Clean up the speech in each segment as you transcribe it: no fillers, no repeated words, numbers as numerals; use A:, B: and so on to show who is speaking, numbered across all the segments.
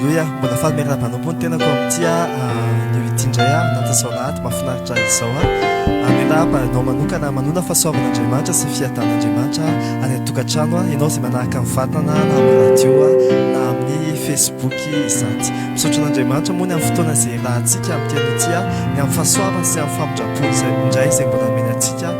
A: Halleluja, mbola faly miarahaba ny tenako amin'ity ny indray natasaonaty mahafinaritra izao miarahaba anao manokana manona fahasoavan'Andriamanitra sy fiadan'Andriamanitra any an-tokantrano ianao izay manaraka ny vatana na amin'ny radio na amin'ny Facebook izany misaotra an'Andriamanitra moa ny amin'ny fotoana izay rahantsika amin'ity an'ity ny amin'ny fahasoavana sy amin'ny famindrapony izay indray izay mbola mena antsika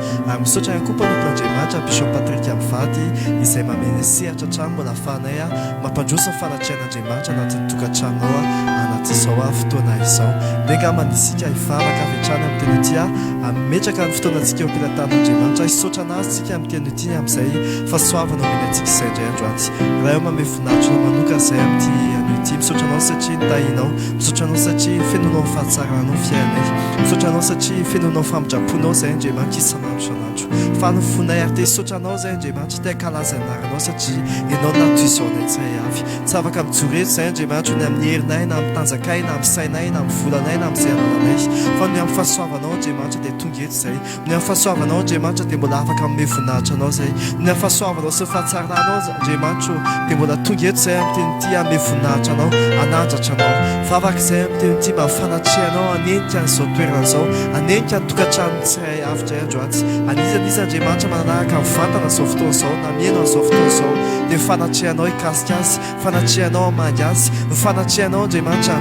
A: misaotra ihany koa mpanompon'Andriamanitra Bishop Patrick Mivady izay mamena sehatra hatrany mbola ahafahanay mampandroso ny fanatrian'Andriamanitra anatin'ny tokantranonao anatin'izao fotoana izao beka manisika hivavaka avy hatrany amin'ny teny ity metraka ny fotoanantsika eo ampilatan'Andriamanitra hisaotra anazy tsika amin'ny teny ity amin'izay fahasoavana omena antsika izay indray andro aty raha eo mame voninahitro manoka izay amin'ity ity misaotra anao satria nitahinao misaotra anao satria fenonao ny fahatsaranao fiainay misaotra anao satria fenonao famindraponao izay Andriamanitra isanandro isanandro fa ny fonay ary te hisaotra anao izay Andriamanitra te hakalaza anaranao satria ianao natoy izao nay tsay avy tsy afaka mijoreto izay Andriamanitra ny amin'ny herinay na amin'ny tanjakay na amin'ny sainay na amin'ny volanay na amin'izay ananay fa ny amin'ny fahasoavanao Andriamanitra dia tonga eto izay ny amin'ny fahasoavanao Andriamanitra dia mbola afaka amin'ny voninahitra anao izay ny amin'ny fahasoavanao sy fahatsaranao Andriamanitra dia mbola tonga eto izay amin'ny teny ity amin'ny voninahitra anao anandratra anao vavaka izay amin'ny teny ity mba fanatrianao anenika n'izao toerana izao anenika ny tokantrano tsiray avitra andro aty anisan'izy Andriamanitra manaraka ny vatana izao fotoana izao na miaina n'izao fotoana izao dia fanatrianao hikasika azy fanatrianao hamangy azy fanatrianao Andriamanitra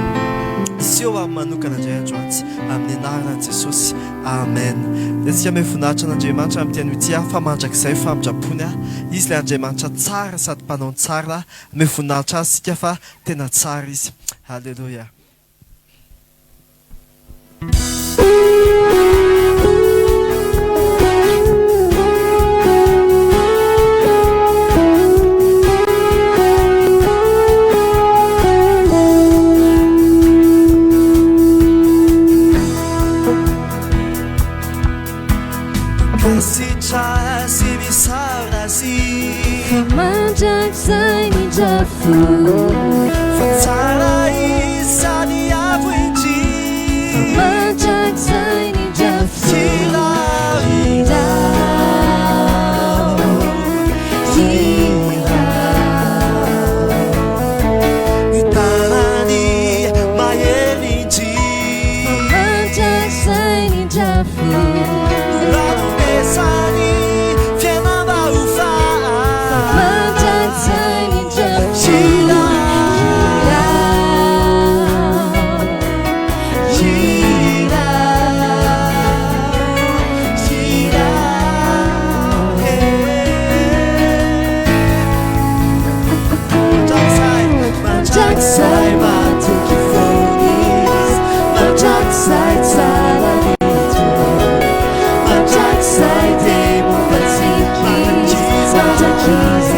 A: sy eo amin'ny manokana indray andro aty amin'ny anaran'i Jesosy amen dia tsika ame voninahitra an'Andriamanitra amin'ny teny ity fa mandrakizay famindrapony izy ilay Andriamanitra tsara sady mpanao ny tsara ame voninahitra azy sika fa tena tsara izy halleluja
B: Mandrakizay ny drafo
A: fa tsara isany avo ity
B: mandrakizay ny drafo
A: ny tanany maherinty
B: mandrakizay ny drafo
A: ranomesany fiainam-bahofa
B: mandrakizay ny drafo
A: Mandrakizay matoky fonis mandrakizay tsara nito
B: mandrakizay dia mombatsiky mandrakizay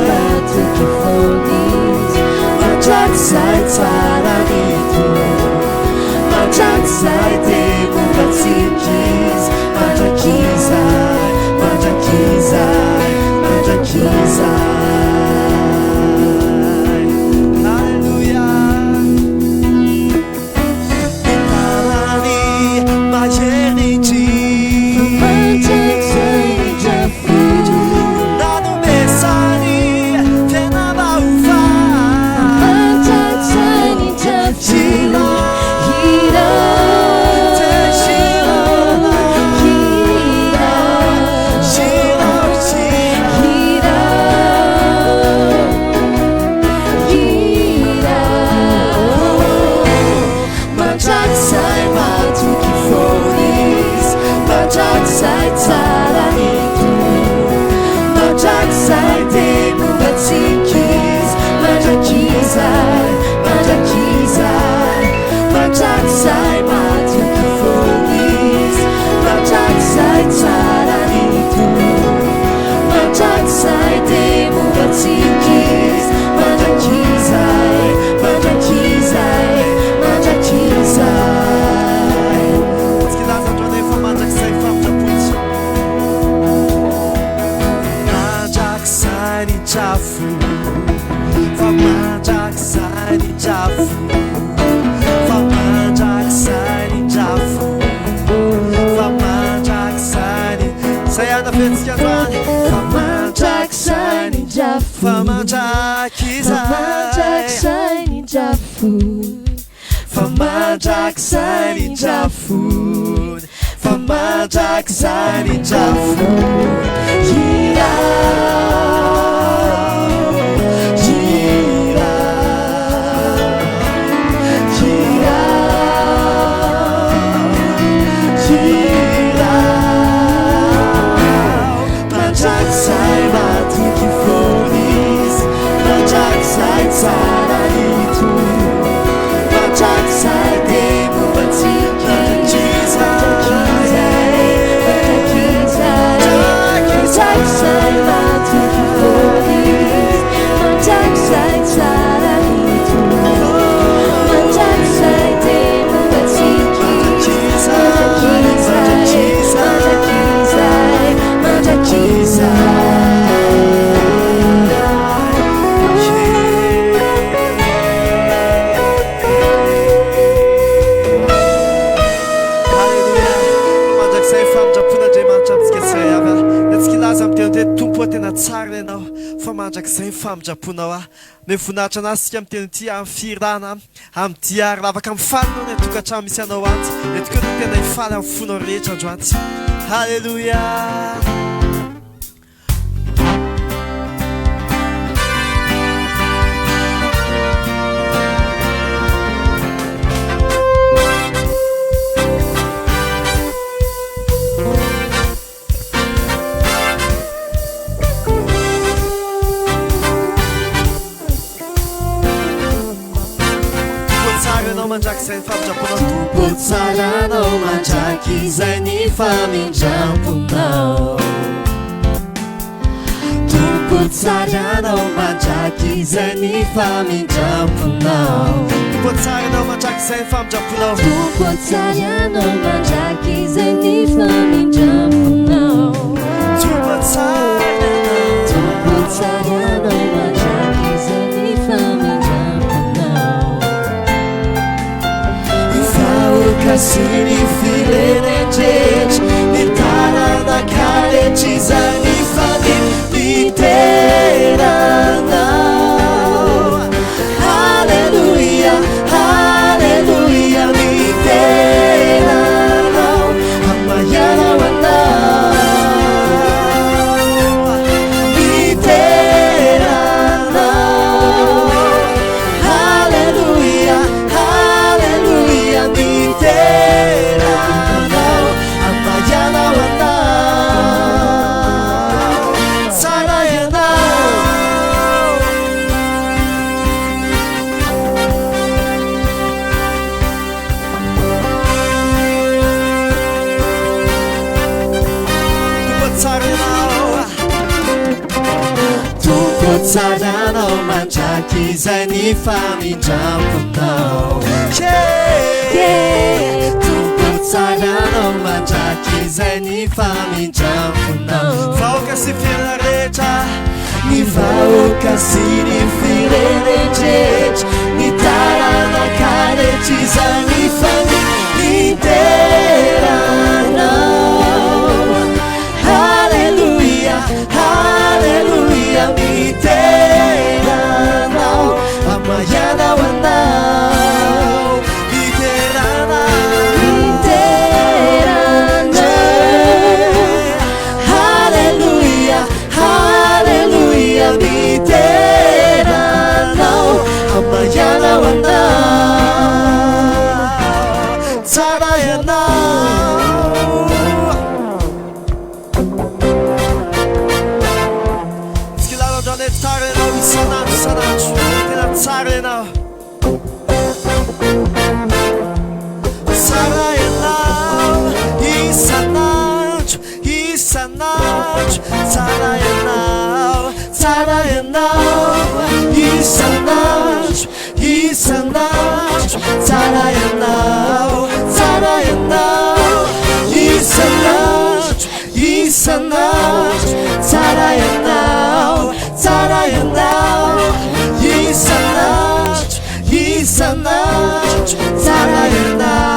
B: matoky fonis
A: mandrakizay tsara nito mandrakizay dia mombatsiky mandrakizay Halleluja Nitanany maherinity
B: mandrakizay ny drafo
A: nanomesany fiainam-bahofa
B: mandrakizay ny drafo fony
A: Famandraky zay nindrafony Famandraky zay nindrafony tsara ianao fa mandrak'izay famindraponao ah me voninahitra anazy sika amin'ny teny ity amin'ny firana amin'ny diary lavaka amin'ny falinao ny atokantrano misy anao anty etiko no tena hifaly amin'ny fonao rehetra andro anty halleloia mandrak'izay ny famindraponao
B: tompo tsaranao mandraky izay ny famindramponao tompo tsaranao mandraky izay ny famindramponao
A: tompo tsaranao mandrak'izay ny famindramponao
B: tompo tsaranao mandраky izay ny famindramponao
A: tompo
B: tsaranao mandраky izay ny famindramponao
A: Kasini filenejesh Nitarana kalechizani fani Niterana Hallelujah, hallelujah Niterana Amayana wana Niterana Hallelujah, hallelujah Niterana Amayana wana Sarayana Tupo tsaranao mandраky izay ny famindramponao Tupo tsaranao mandраky izay ny famindramponao Vahoaka sy fiainana rehetra Ny vahoaka sy ny firenendrehetra Ny taranaka rehetra izay ny famindramponao Hallelujah, hallelujah Niteranao Amayana wanao Niterana Hallelujah, hallelujah Niteranao Amayana wanao Tsarayanao Tsara ianao isan'andro isan'andro tena tsara ianao tsara ianao isan'andro isan'andro tsara ianao isan'andro isan'andro tsara ianao isan'andro isan'andro tsara ianao isan'andro isan'andro tsara ianao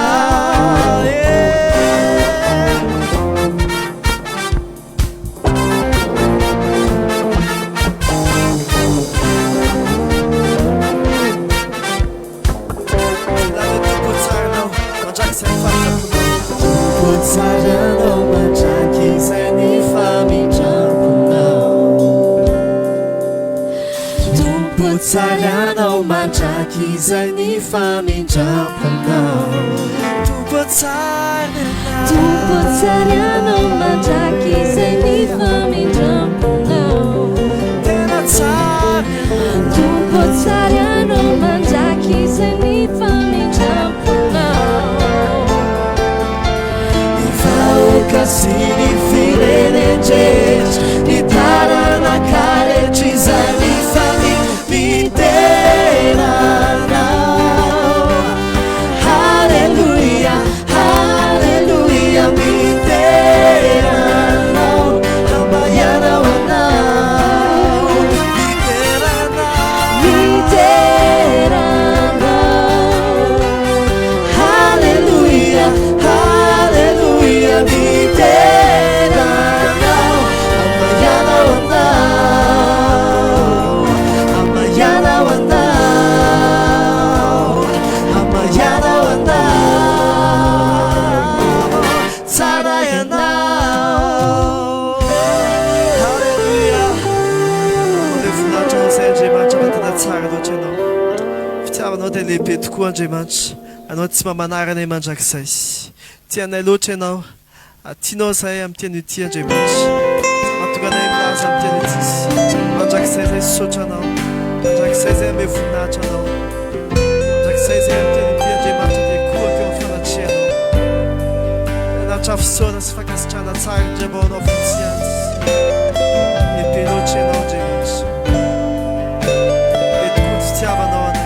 A: Sarianao mandraky izay ny famindrampanao
B: Sarianao mandraky izay ny famindrampanao
A: Tena tsara
B: Sarianao mandraky izay ny famindrampanao
A: Ny vahoaka sy ny firenendretra Ny tarana karetra izay ny famindramiteranao Hallelujah, hallelujah, miteranao Hambayanao anao Hallelujah, hallelujah, miteranao Hambayanao anao Hambayanao anao Hambayanao anao Tsara ianao Hallelujah Le voninahitra izay Andriamanitra fa tena tsara loatra ianao fitiavanao dia lehibe tokoa Andriamanitra anao tsy mamanarana mandrakizay tianay loatra ianao tianao izay amin'ny tian'io ty Andriamanitra mahatonga anay milaza amin'ny tian'io ty mandrakizay izay sotra anao mandrakizay izay ame voninahitra anao mandrakizay izay amin'ny tian'io ty Andriamanitra dia kohaka eo amin'ny fanatrianao anatra fisaona sy fankasitrana tsara indray anao fotsy azy lehibe loatra ianao Andriamanitra le tokoa ny fitiavanao anay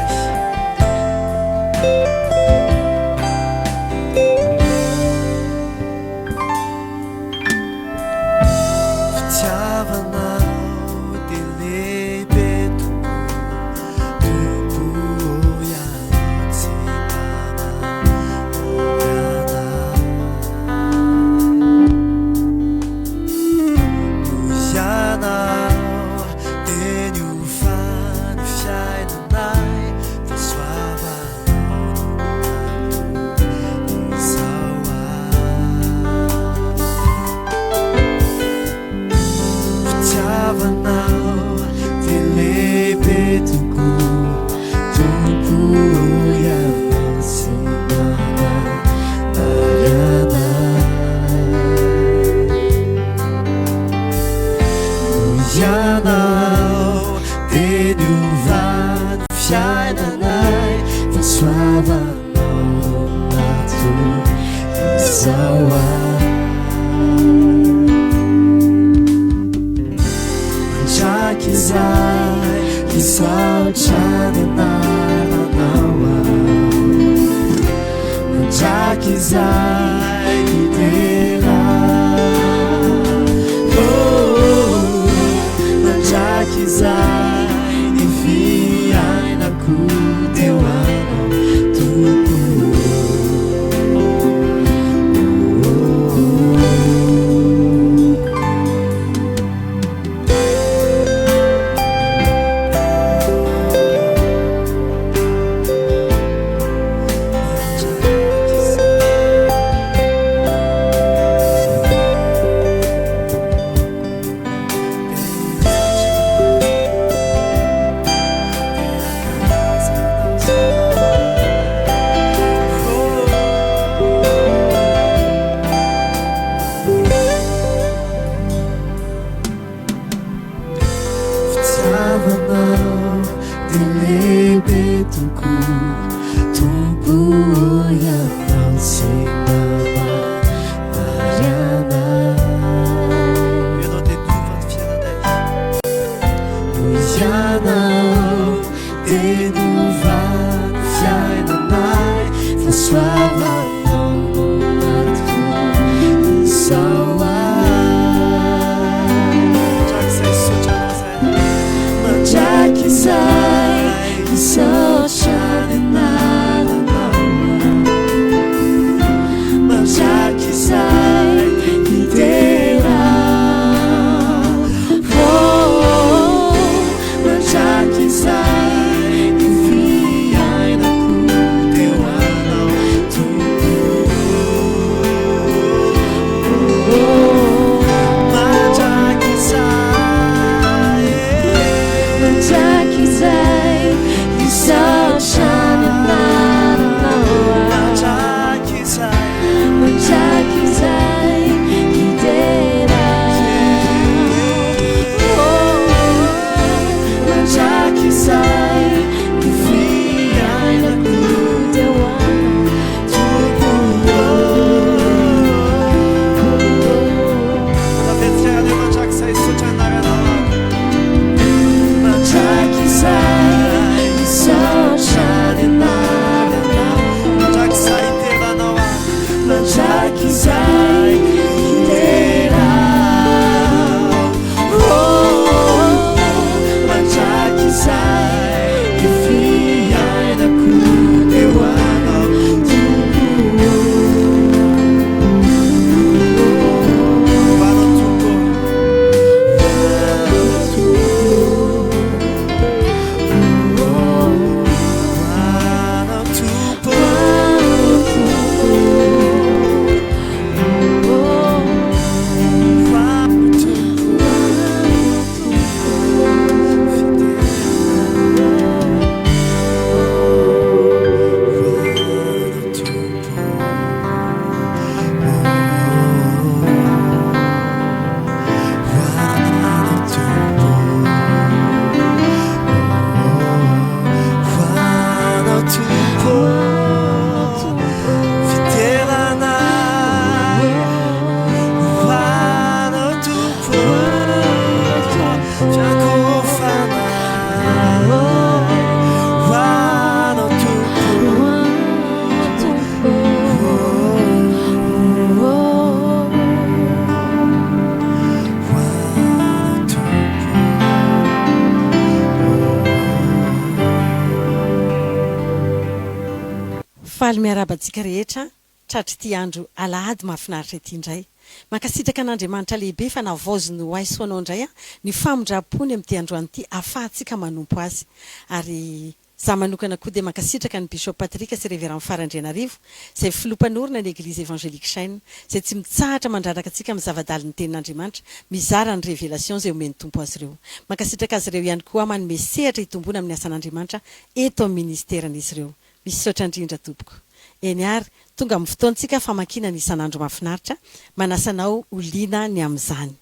C: faly miarabantsika rehetra tratry ty andro alahady mahafinaritra ity indray mankasitraka an'Andriamanitra lehibe fa navaoziny ho aisoanao indray ny famondrapony amin'ity androany ity afahantsika manompo azy ary za manokana koa dia mankasitraka ny Bishop Patrika sy Révérend Farandrianarivo izay filompanorina ny Église Évangélique Chaîne izay tsy mitsahatra mandraraka antsika amin'ny zavadalin'ny tenin'Andriamanitra mizara ny révélation izay omeny tompo azy ireo mankasitraka azy ireo ihany koa manome sehatra hitombona amin'ny asan'Andriamanitra eto amin'ny ministèran'izy ireo misaotra indrindra tompoko eny ary tonga amin'ny fotoantsika famakiana ny isan'andro mahafinaritra manasanao oliana ny amin'izany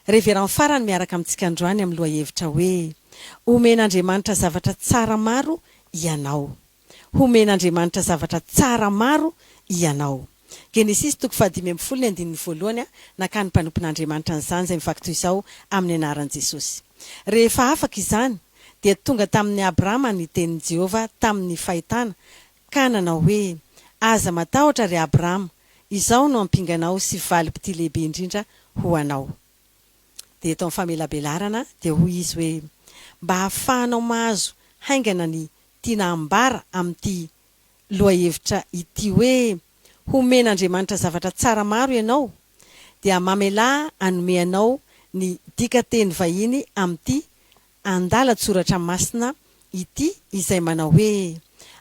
C: Révérend Farany miaraka amintsika androany amin'ny lohahevitra hoe omen'Andriamanitra zavatra tsara maro ianao omen'Andriamanitra zavatra tsara maro ianao Genesis 5:1 nakany mpanompon'Andriamanitra an'izany izay mifakitoy izao amin'ny anaran'i Jesosy rehefa afaka izany dia tonga tamin'ny Abrahama ny tenin'i Jehova tamin'ny fahitana ka nanao hoe aza matahotra ry Abrahama izao no ampinganao sy valym-pity lehibe indrindra ho anao dia eto amin'ny famelabelarana dia hoy izy hoe mba hahafahanao mahazo haingana ny tiana ambara amin'ity lohahevitra ity hoe omen'Andriamanitra zavatra tsara maro ianao dia mamelahy anome anao ny dikateny vahiny amin'ity andalatsoratra masina ity izay manao hoe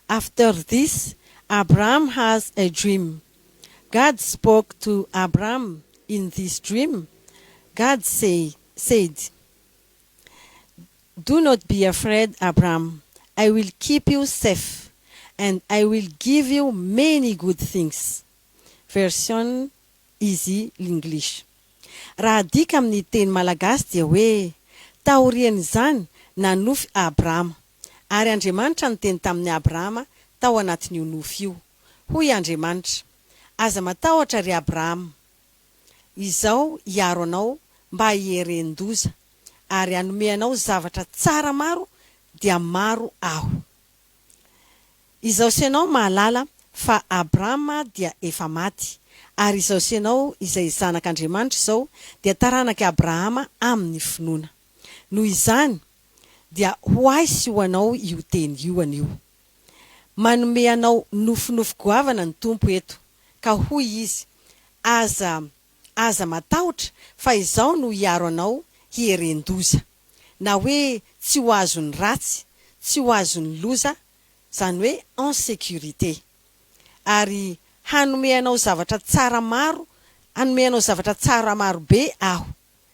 C: after this Abraham has a dream. God spoke to Abraham in this dream. God said, do not be afraid, Abraham. I will keep you safe and I will give you many good things. Version easy English. Raha dika amin'ny teny malagasy dia hoe taorian'izany nanofy Abrahama ary Andriamanitra niteny tamin'ny Abrahama tao anatin'io nofy io hoy Andriamanitra aza matahotra ry Abrahama izao hiaro anao mba hierendoza ary hanome anao zavatra tsara maro dia maro aho izao sianao mahalala fa Abrahama dia efa maty ary izao sianao izay zanak'Andriamanitra izao dia taranaka Abrahama amin'ny finoana noho izany dia ho aisy ho anao io teny io anio manome anao nofinofy goavana ny tompo eto ka hoy izy aza matahotra fa izao no hiaro anao hierendoza na hoe tsy ho azony ratsy tsy ho azony loza zany hoe en sécurité ary hanome anao zavatra tsara maro hanome anao zavatra tsara maro be aho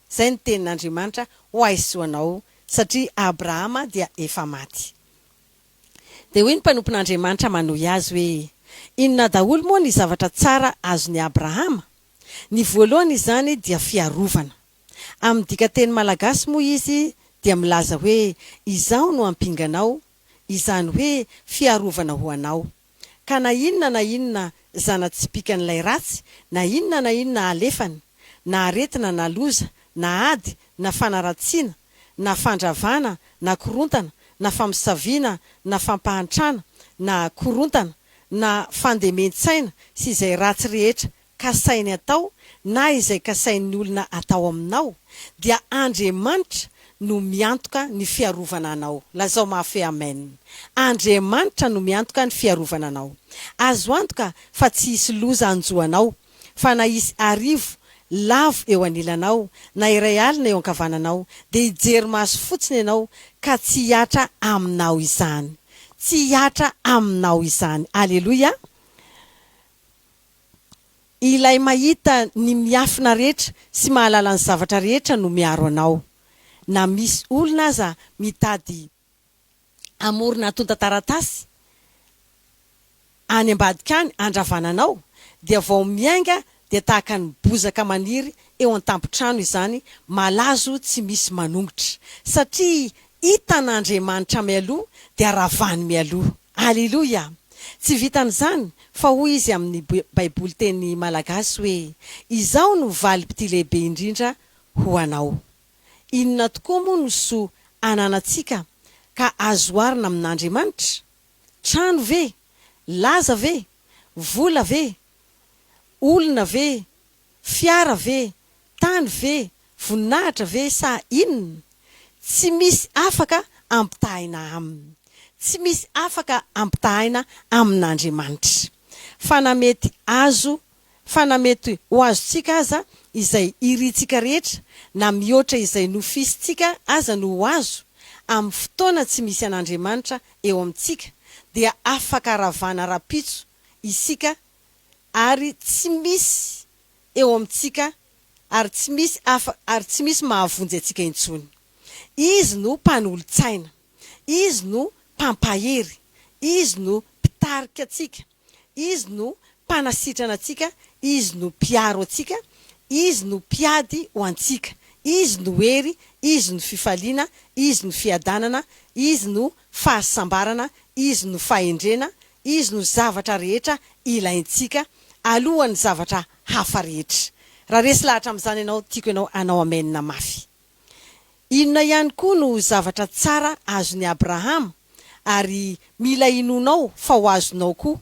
C: zay ny tenin'Andriamanitra ho aisy ho anao satria Abrahama dia efa maty dia hoy ny mpanompon'Andriamanitra manohy azy hoe inona daholo moa ny zavatra tsara azon'ny Abrahama ny voalohany izany dia fiarovana amin'ny dikateny malagasy moa izy dia milaza hoe izao no ampinganao izany hoe fiarovana ho anao ka na inona zana-tsipikan'ilay ratsy na inona alefany na aretina na loza na ady na fanaratsiana na fandravana na korontana na fampisaviana na fampahantrana na korontana na fandementsaina sy izay ratsy rehetra kasainy atao na izay kasain'ny olona atao aminao dia Andriamanitra no miantoka ny fiarovana anao lazao mafy amen Andriamanitra no miantoka ny fiarovana anao azo antoka fa tsy hisy loza anjoanao fa na hisy arivo lavo eo anilanao na iray alina eo ankavananao dia hijery maso fotsiny ianao ka tsy hiatra aminao izany tsy hiatra aminao izany aleluia ilay mahita ny miafina rehetra sy mahalala ny zavatra rehetra no miaro anao na misy olona aza mitady amorona atonta taratasy any ambadika any andravananao dia vao miainga dia tahaka ny bozaka maniry eo an-tampotrano izany malazo tsy misy manongotra satria hitan'Andriamanitra mialoha dia ravany mialoha aleluia tsy vitan'izany fa hoy izy amin'ny baiboly teny malagasy hoe izao no valym-pity lehibe indrindra ho anao inona tokoa moa no so ananantsika ka azoarina amin'Andriamanitra trano ve laza ve vola ve olona ve fiara ve tany ve voninahitra ve sa inona tsy misy afaka ampitahina aminy tsy misy afaka ampitahina amin'Andriamanitra. Fa na mety azo, fa na mety ho azontsika aza izay iritsika rehetra, na mihoatra izay nofisitsika aza no ho azo, amin'ny fotoana tsy misy an'Andriamanitra eo amintsika, dia afaka ravana rapitso isika ary tsy misy eo amintsika ary tsy misy mahavonjy atsika intsony. Izy no mpanolo-tsaina, izy no mpampahery, izy no mpitarika atsika, izy no mpanasitrana atsika, izy no mpiaro atsika, izy no mpiady ho antsika, izy no hery, izy no fifaliana, izy no fiadanana, izy no fahasambarana, izy no fahendrena, izy no zavatra rehetra ilaintsika alohan'ny zavatra hafa rehetra. Raha resy lahatra amin'izany ianao, tiako ianao anao amenina mafy. Inona ihany koa no zavatra tsara azon'i Abrahama ary mila inonao fa ho azonao koa?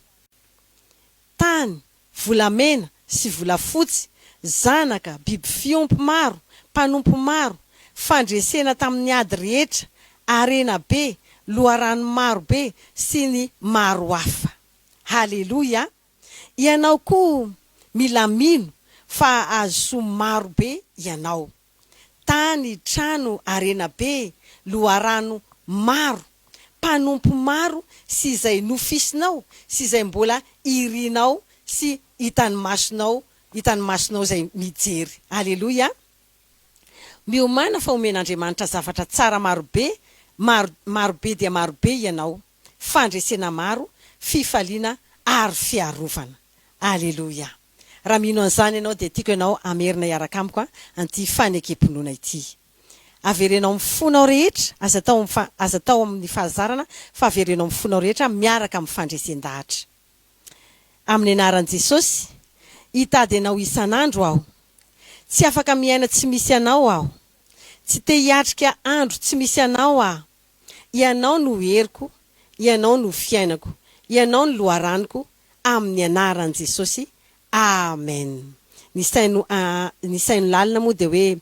C: Tany, volamena sy volafotsy, zanaka, biby fiompy maro, mpanompo maro, fandresena tamin'ny ady rehetra, arena be, loharano maro be sy ny maro hafa. Haleloia! Ianao koa mila mino fa azo maro be ianao. Tany, trano, arena be, loharano maro, mpanompo maro sy izay nofisinao, sy izay mbola irinao sy hitan'ny masonao izay mijery. Haleloia! Miomana fa omen'Andriamanitra zavatra tsara marobe dia marobe ianao, fandresena maro, fifaliana ary fiarovana. Haleloia! Raha mino an'izany ianao dia tiako ianao amerina iaraka amiko anty fanekemponoana ity. Averenao mifonao rehetra, aza tao amin'ny fahazarana, fa averenao mifonao rehetra miaraka amin'ny fandresen-dahatra. Amin'ny anaran'i Jesosy, hitady anao isan'andro aho. Tsy afaka miaina tsy misy anao aho. Tsy te hiatrika andro tsy misy anao aho. Ianao no heriko, ianao no fiainako, ianao no loharaniko, amin'ny anaran'i Jesosy. Amen. Ny saino lalina moa dia hoe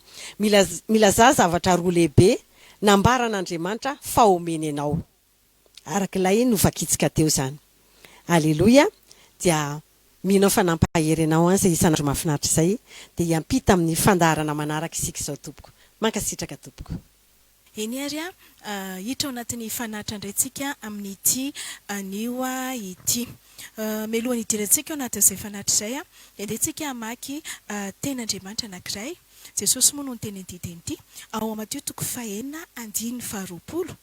C: milaza zavatra roa lehibe nambaran'Andriamanitra fa omeny anao. Arak'ilay novakitsika teo zany. Aleloia! Dia minao fa nampahery anao izay isan'andro mahafinaritra izay dia hiampita amin'ny fandaharana manaraka isika izao tompoko. Mankasitraka tompoko.
D: Eny ary hitra ao anatin'ny fanaritra indraitsika amin'ity anio ity. Melohan'ny hidirantsika ao anatin'izay fanaritra izay dia andehantsika hamaky ten'Andriamanitra anankiray. Jesosy moa no teny an-didiny ity. Ao amin'ny Mateo 5:20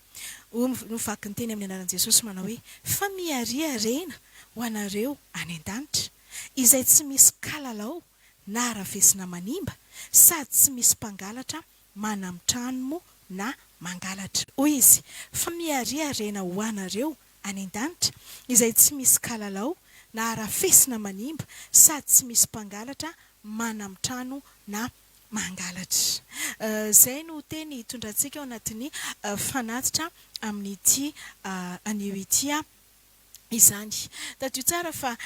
D: no vaky ny teny amin'ny anaran'i Jesosy manao hoe fa miariarena ho anareo any an-danitra izay tsy misy kalalao na arafesina manimba sady tsy misy mpangalatra manamtrano na mangalatra. Hoy izy, fa miariarena ho anareo any an-danitra izay tsy misy kalalao na arafesina manimba sady tsy misy mpangalatra manamtrano na mangalatra. Zay no teny hitondrantsika ao anatin'ny fanatitra amin'ity anio ity izany. Tadio tsara fa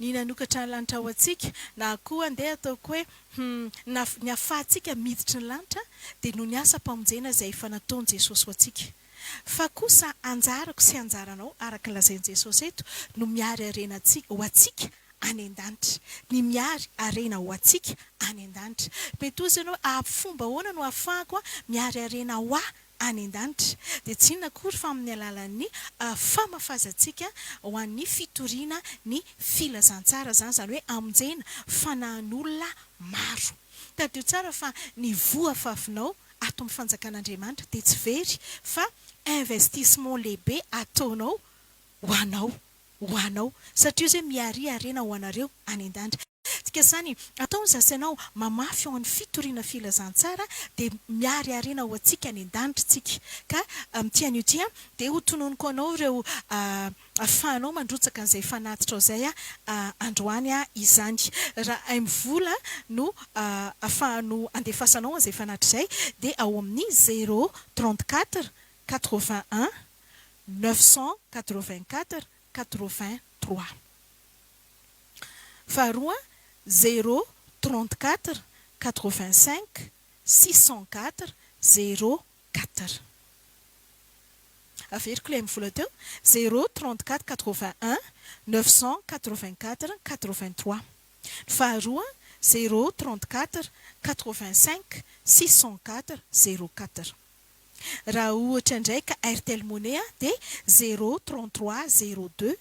D: ny nanokatra ny lanitra ao antsika na koa andeha ataoko hoe ny ahafahantsika miditra ny lanitra dia no ny asa mpamonjena izay efa nataon'i Jesosy ho antsika. Fa kosa anjarako sy anjaranao araka lazain'i Jesosy eto no miary arena ho antsika any an-danitra, ny miary arena ho antsika any an-danitra. Mety ozy ianao fomba ahoana no ahafahako miary arena ho any an-danitra dia tsy inona akory fa amin'ny alalan'ny famafazantsika ho an'ny fitoriana ny filazantsara zany hoe amonjena fanahin'olona maro. Tadio tsara fa ny voa fafinao ato amin'ny fanjakan'Andriamanitra dia tsy very fa investissement lehibe ataonao ho anao satria izay miary arena ho anareo any an-danitra. Tika zany ataony zasy ianao mamafy ao amin'ny fitoriana filazantsara dia miary arena ho antsika any an-danitra tsika. Ka amin'ity anio ity dia hotononiko anao ireo ahafahanao mandrotsaka an'izay fanatitra ao izay androany izany. Raha mivola no ahafahanao andefasanao an'izay fanatitra izay dia ao amin'ny 034 81 984 83. Faharoa 034 85 604 04. averiko ilay amin'ny vola teo 034 81 984 83. Ny faharoa 034 85 604 04. Raha ohatra indray ka Airtel Money dia 033 02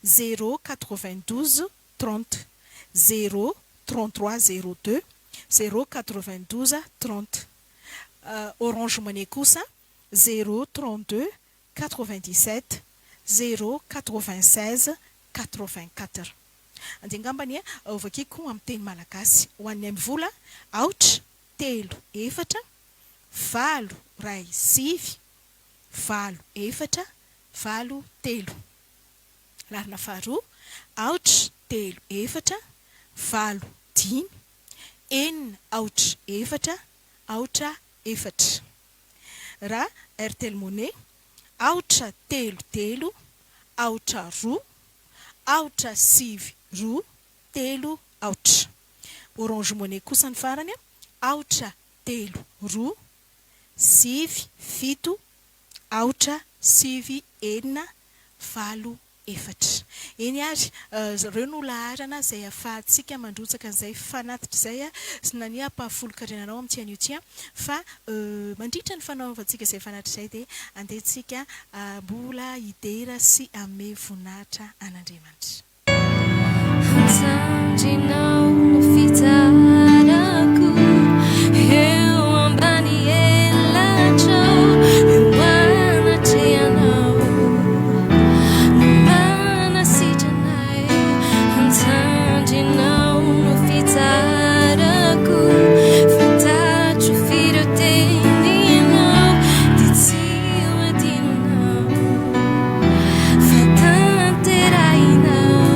D: 092 30 033 02 092 30. Orange Money kosa 032 97 096 84. Andengambany ovakiko amin'ny teny malagasy ho an'ny amin'ny vola aotra telo efatra valo ray sivy valo efatra valo telo. Larina faharoa aotra telo efatra valo dimy enina aotra efatra aotra efatra. Raha Airtel Money aotra telo telo aotra roa aotra sivy roa telo aotra. Orange Money kosa ny farany aotra telo roa sivy fito aotra sivy enina valo efatra. Eny ary ireo no laharana izay ahafahantsika mandrotsaka an'izay fanatitra izay sy nania ampahafolo-karenanao amin'ity an'io ity fa mandritra ny fanaovantsika izay fanatitra izay dia andehantsika mbola hidera sy ame voninahitra an'Andriamanitra.
B: Sanjinao no fitarako eo ambany elatrao eo anatrehanao no manasitranay. Sanjinao no fitarako fantatro firy teninao dia tsy ho adinonao fa tanterahinao.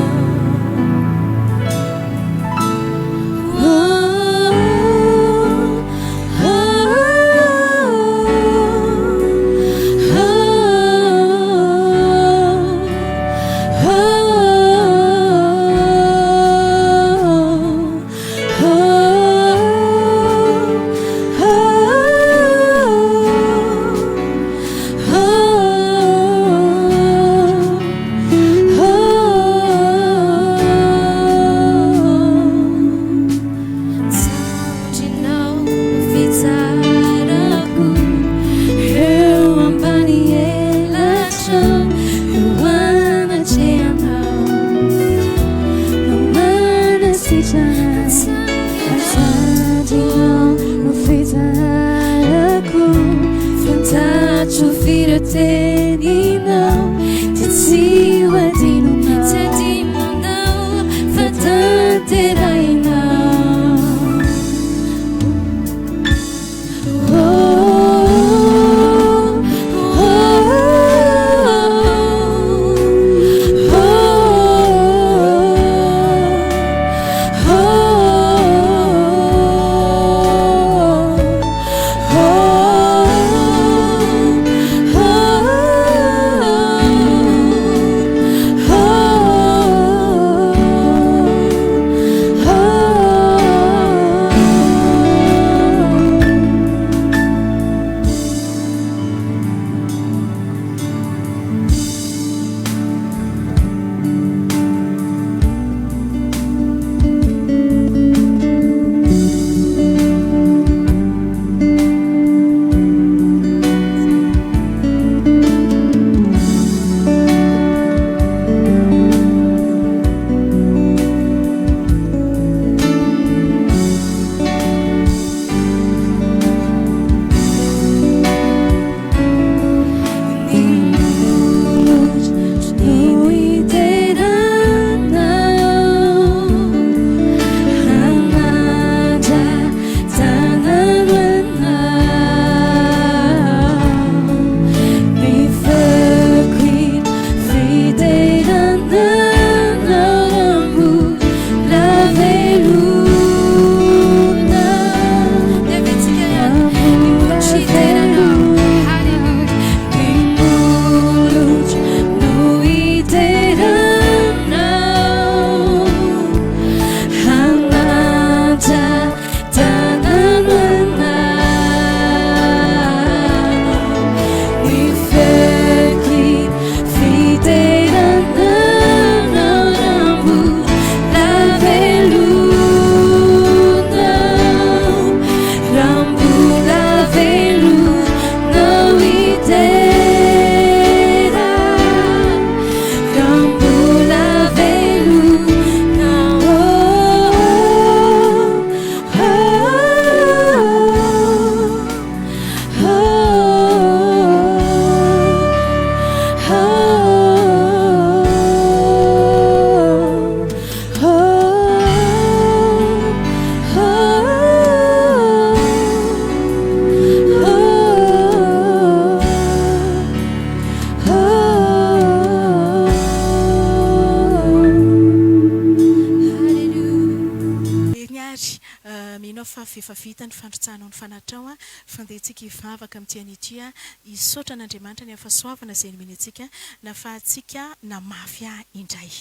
D: fa fefavita ny fandrotsahana ny fanatrao a fandehantsika hivavaka amin'ity an'ity a hisaotra an'Andriamanitra ny fahasoavana izay nomeny antsika na fahatsika namafy indray.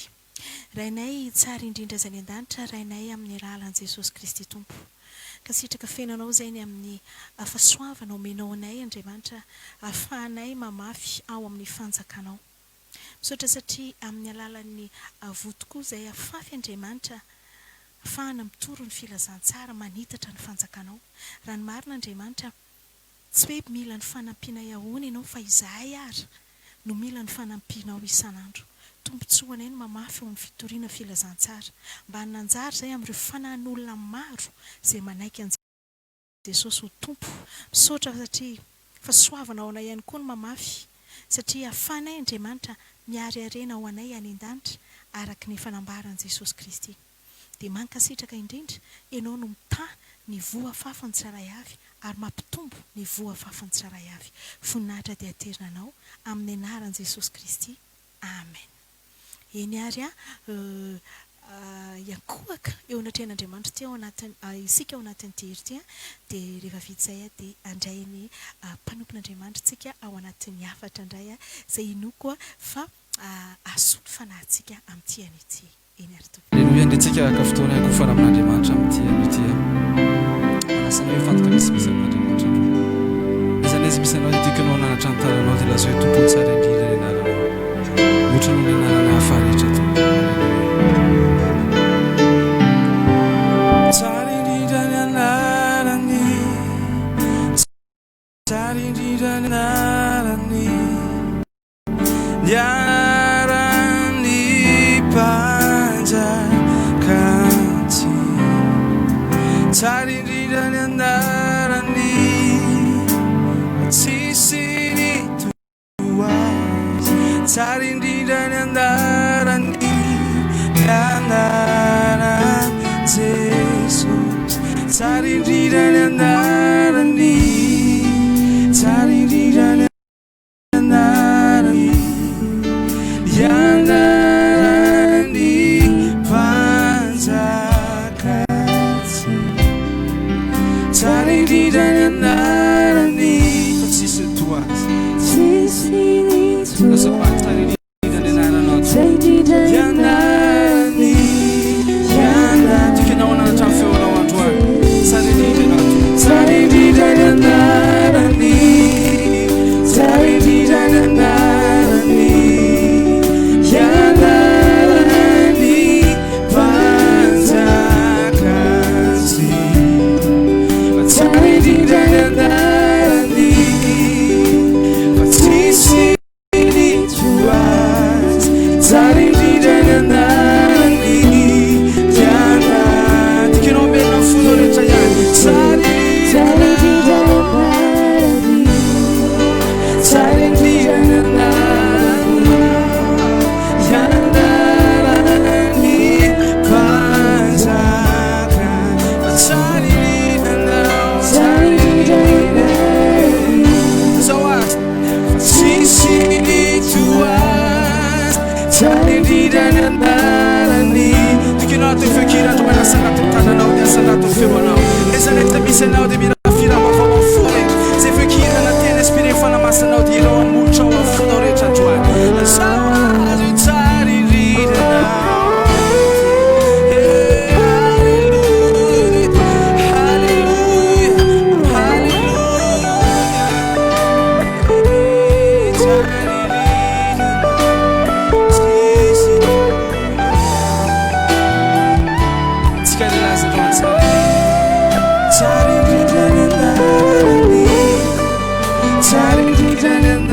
D: Rainay tsara indrindra izay ny an-danitra, rainay amin'ny alalan'i Jesosy Kristy Tompo. Ka sitraka fenanao izay ny amin'ny fahasoavana omenao anay Andriamanitra, ahafahanay mamafy ao amin'ny fanjakanao. Misaotra satria amin'ny alalan'ny votokoa izay afafy Andriamanitra, ahafahana mitoro ny filazantsara manitatra ny fanjakanao. Raha ny marina Andriamanitra, tsy hoe mila ny fanampiana ahoana ianao fa izahay ary no mila ny fanampianao isan'andro. Tombontsoa anay ny mamafy ao amin'ny fitoriana filazantsara, mba hananjara izay amin'ireo fanahin'olona maro izay manaiky an'i Jesosy ho Tompo. Misaotra satria fahasoavana ao anay ihany koa ny mamafy, satria ahafahanay Andriamanitra miariarena ao anay any an-danitra araka ny fanambaran'i Jesosy Kristy. Dia mankasitraka indrindra ianao no mitaha ny voa fafany tsaray avy ary mampitombo ny voa fafany tsaray avy. Voninahitra dia aterina anao amin'ny anaran'i Jesosy Kristy. Amen. Eny ary iakohaka eo anatrehan'Andriamanitra ty ao anatin isika ao anatin'ity hery ity dia rehefa vita izay dia andray ny mpanompon'Andriamanitra tsika ao anatin'ny hafatra indray izay inoko fa asolo fanahintsika amin'ity an'ity. Eny ary tompoko.
E: Aleluia, andretsika ka fotoana akofana amin'Andriamanitra amin'ity an'ity. Manasanao hifantoka misimisy amin'Andriamanitra. Izany izy misy anao dikanao nanatra ny tananao dia lazo hoe tompony tsara indrindra ny anaranao. Ohatra no ny anarana hafa rehetra tompo. Tsara indrindra ny anarany, tsara indrindra ny anarany, ny anarany mpanjakantsy. Tsara indrindra ny anarany, tsisy ny toa azy. Tsara indrindra ny anarany, ny anaran'i Jesosy. Tsara indrindra ny anarany, tsara indrindra ny anarany, ny anarany mpanjakantsy. Tsara indrindra ny anarany, fa tsisy toa azy. Tsisy ny toa azy. Tsara indrindra ny anaranao, ny anarany, ny anarany. Tikanao ananatra ny feonao androany. Tsara indrindra ianao, tsara indrindra ny anarany, tsara indrindra ny anarany, ny anarany mpanjakantsy. Tsara indrindra ny anarany, fa tsisy ny toa azy. Tsara indrindra ny anarany, ny anarany. Tikanao ambelona ny fonao rehetra ihany. Tsara indrindra ny anarany, tsara indrindra ny anarany, ny anarany mpanjakantsy. Tsara indrindra anao, tsara indrindra ny anarany. Zao azy, fa tsisy ny toa azy. Tsara indrindra ny anarany. Tikanao atao feokirandro manasa anatin'ny tananao dia asa anatin'ny feroanao. Ezaneta misy anao dia mila firambafao fony. Zay feokirana tena espire fanamasanao dia irao amolotra ao amin'ny fonao rehetra androany. Zao azy tsara indrindra anao. Halleluia, halleluia, halleluia. Tsara indrindra anao, tsisy. Tsika ilaza androany tsara. Tsara indrindra ny anarany, tsara indrindra ny anarany.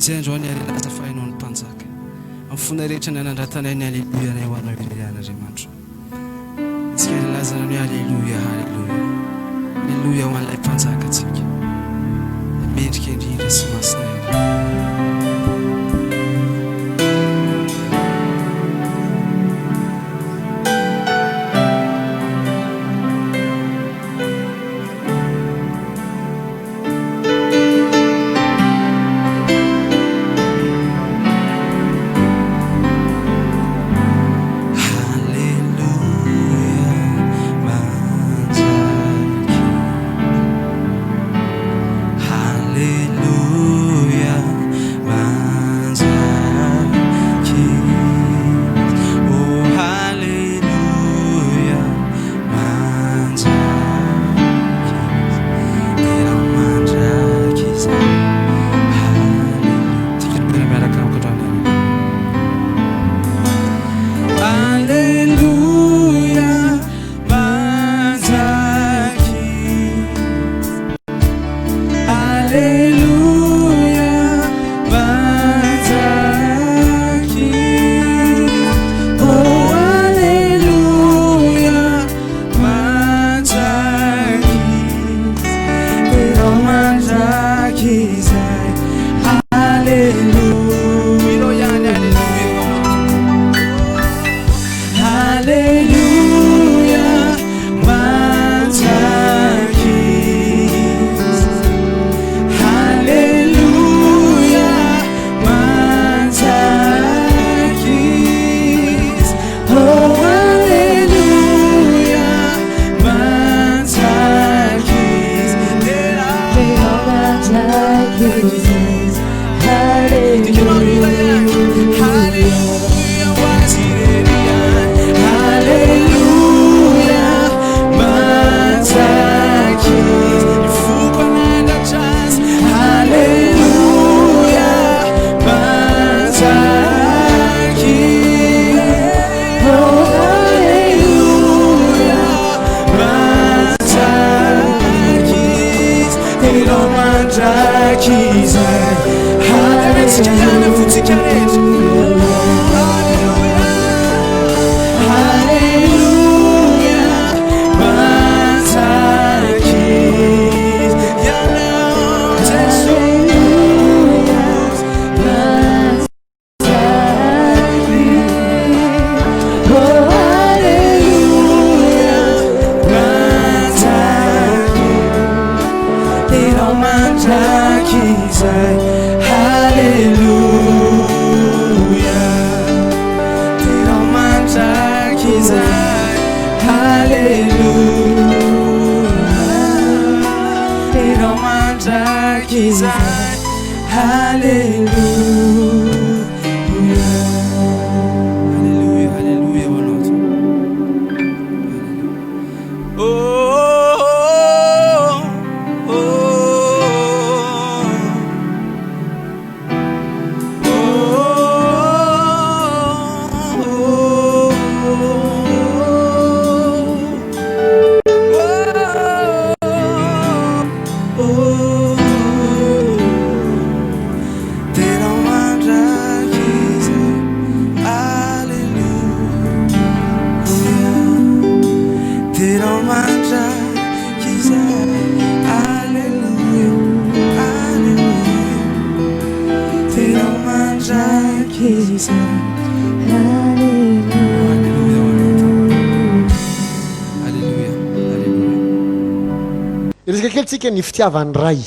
E: tsy androany alelaza fa hainao ny mpanjaka amin'ny fona rehetra ny anandratana ny aleloia nay ho anao irean'andriamanitra tsika ilazana ny aleloia aleloia aleloia ho an'ilay mpanjaka tsika mendrika indrindra sy masina
F: tsika ny fitiavany ray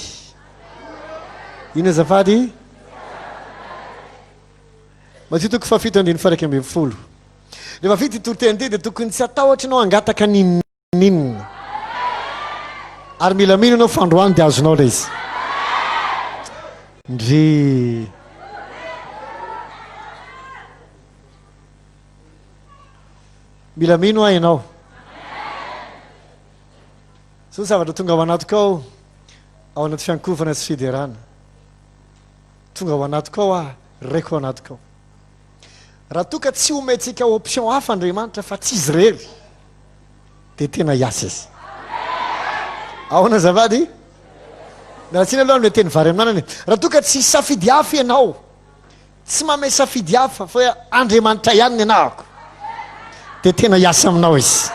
F: ino azafady matitoko fafito andiny faraky ambin'ny folo rehefa vita itoroteny dia tokony tsy atahotra anao angataka ninina ary mila mino anao fandroany dia azonao lay izy ndry mila mino ahy ianao so zavatra tonga ao anatiko ao anaty fiankofana sy fiderana tonga ao anatiko ao a raiko ao anatiko ao raha toka tsy omentsika option hafa Andriamanitra fa tsy izy rery dia tena hiasa izy ahoana zavady raha tsiny aloha no teny vary aminanany raha toka tsy safidy hafa ianao tsy mamay safidy hafa fa hoe Andriamanitra ihany ny anahako dia tena hiasa aminao izy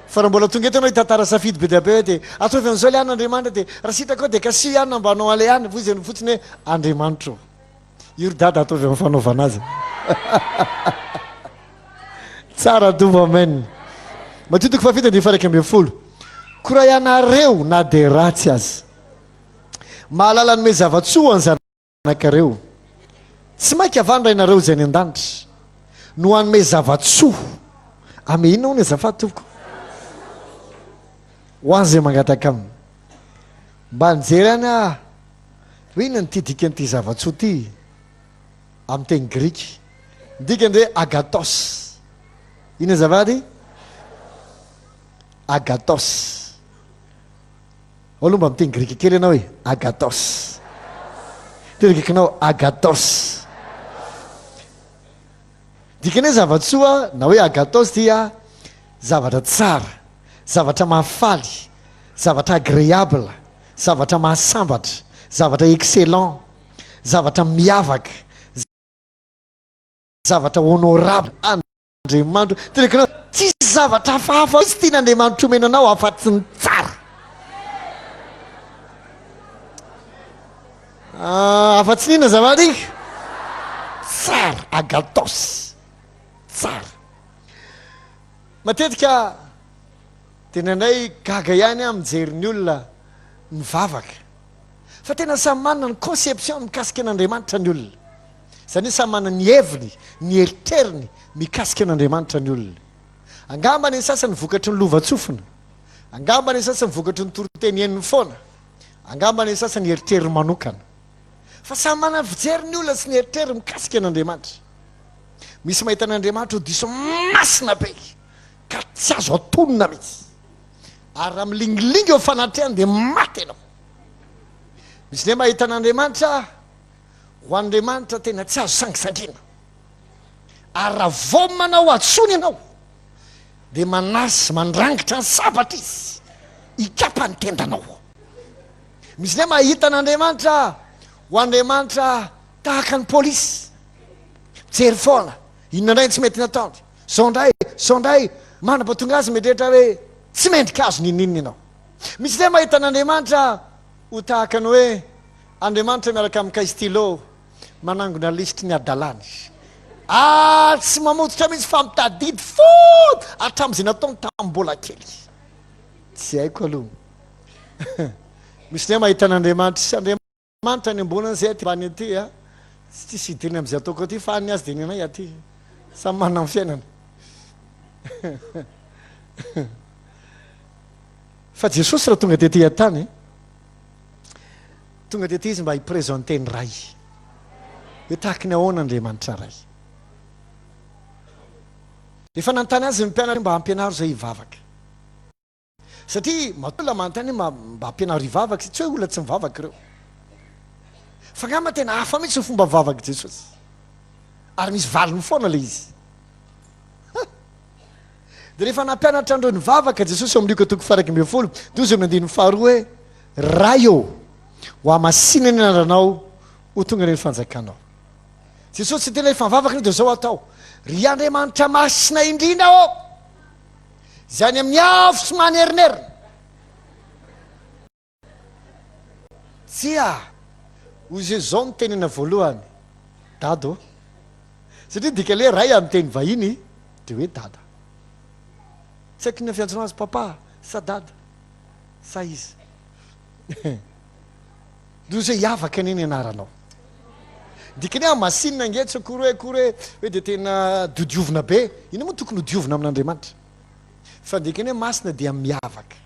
F: fa raha mbola tonga eto anao hitantara safidy be dia be dia ataovy an'izao le an'Andriamanitra dia raha sitraka ao dia kasio ihany nambanao ale ihany vo izy ny fotsiny hoe Andriamanitra io ry dada ataovy amin'ny fanaovana azy tsara dovo amen matitiko fa fita dia fa 1:10 koa raha ianareo na dia ratsy azy mahalala nome zavatsoa ny zanakareo tsy mainky avandra ianareo izay ny an-danitra no hanome zavatsoa ame inona hono azafady tompoko ho an'izay mangataka aminy mba nijery any a hoe inona ny ty dikan'ity zavatsoa ty amin'ny teny grika dikany hoe agatos ina zavady agatos aloha mba amin'ny teny grika kely ianao hoe agatos terekikinao agatos dikany hoe zavatsoa na hoe agatos dia zavatra tsara zavatra mahafaly zavatra agréable zavatra mahasambatra zavatra excellent zavatra miavaka zavatra honorable Andriamanitra terekinao tsy zavatra hafahafa izy tian'Andriamanitra omenanao afa-tsy ny tsara afa-tsy nina zavady tsara agatos tsara matetika tena indray gaga ihany a mijery ny olona mivavaka fa tena samy manana ny conception mikasika an'Andriamanitra ny olona zany hoe samy manana ny heviny ny eritreriny mikasika an'Andriamanitra ny olona angamba ny sasany vokatry ny lovatsofina angamba ny sasany vokatry ny toroteny eniny foana angamba ny sasany eritreriny manokana fa samy manana fijery ny olona sy ny eritreriny mikasika an'Andriamanitra misy mahita an'Andriamanitra ho diso masina be ka tsy azo atonona mihitsy ary raha milingilingy eo fanatrehany dia maty ianao misy le mahita an'Andriamanitra ho Andriamanitra tena tsy azo sangisangina ary raha vao manao atsony ianao dia manasy mandrangitra ny sabatra izy ikapa ny tendanao misy le mahita an'Andriamanitra ho Andriamanitra tahaka ny polisy mijery foana inona indray tsy mety nataony sao ndray manam-patonga azy mieritreritra hoe tsy mendrika azo nininina ianao misy le mahita an'Andriamanitra ho tahaka ny hoe Andriamanitra miaraka amin'ny kaistilo manangona lisitry ny adalany tsy mamototra mihitsy fa mitadidy fody hatramin'izay nataony tamin'ny mbola kely tsy haiko aloha misy le mahita an'Andriamanitra sy Andriamanitra ny ambonany zay ty bany aty a tsy tsisy hidiny am'izay ataoko aty fa any azy dia ninay aty samy manana ny fiainana fa Jesosy raha tonga de ty an-tany tonga de ty izy mba hiprésenteny ray hoe tahaka ny ahoana Andriamanitra ray efa nantany azy mpianatra mba hampianaro zay hivavaka satria matola manontany mba hampianaro hivavaka sy tsy hoe olona tsy mivavaka ireo fa ngamba tena hafa mihitsy ny fomba mivavaka Jesosy ary misy valiny foana le izy dia rehefa nampianatra andreo ny vavaka Jesosy eo amin'ny Luka 2:12 dozy amin'ny andininy faharoa hoe ray eo ho amasinany anaranao ho tonga ny fanjakanao Jesosy tsy tena efa mivavaka ny dia zao atao ry Andriamanitra masina indrindra ao zany amin'ny avo sy maneriner tsia ozy zao ny tenena voalohany dada satria dika le ray amin'ny teny vahiny dia hoe dada tsy haiko na fiantsonao azy papa sa dada sa izy dozy hoe hiavaka neny anaranao dikany hoe masinina angetsy akory hoe dia tena dodiovina be ina moa tokony hodiovina amin'Andriamanitra fa dikany hoe masina dia miavaka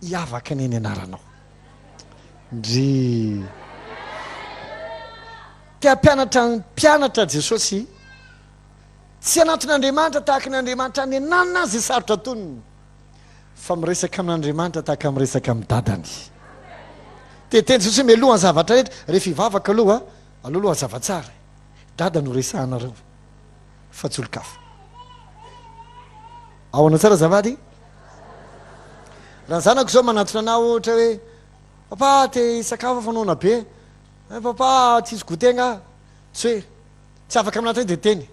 F: hiavaka neny anaranao ndry tia mpianatra Jesosy tsy anatin'Andriamanitra tahaka n'Andriamanitra any ananina azy sarotra tonony fa miresaka amin'Andriamanitra tahaka miresaka amin'ny dadany teteny Jesosy mialoha ny zavatra rehetra rehefa hivavaka aloha zavatsara dada no resahanareo fa tsolikafa ao ana tsara zavady raha ny zanako zao manatona anao ohatra hoe papa te sakafo fanaona be papa tsisy gotenga tsy hoe tsy afaka aminatay de teny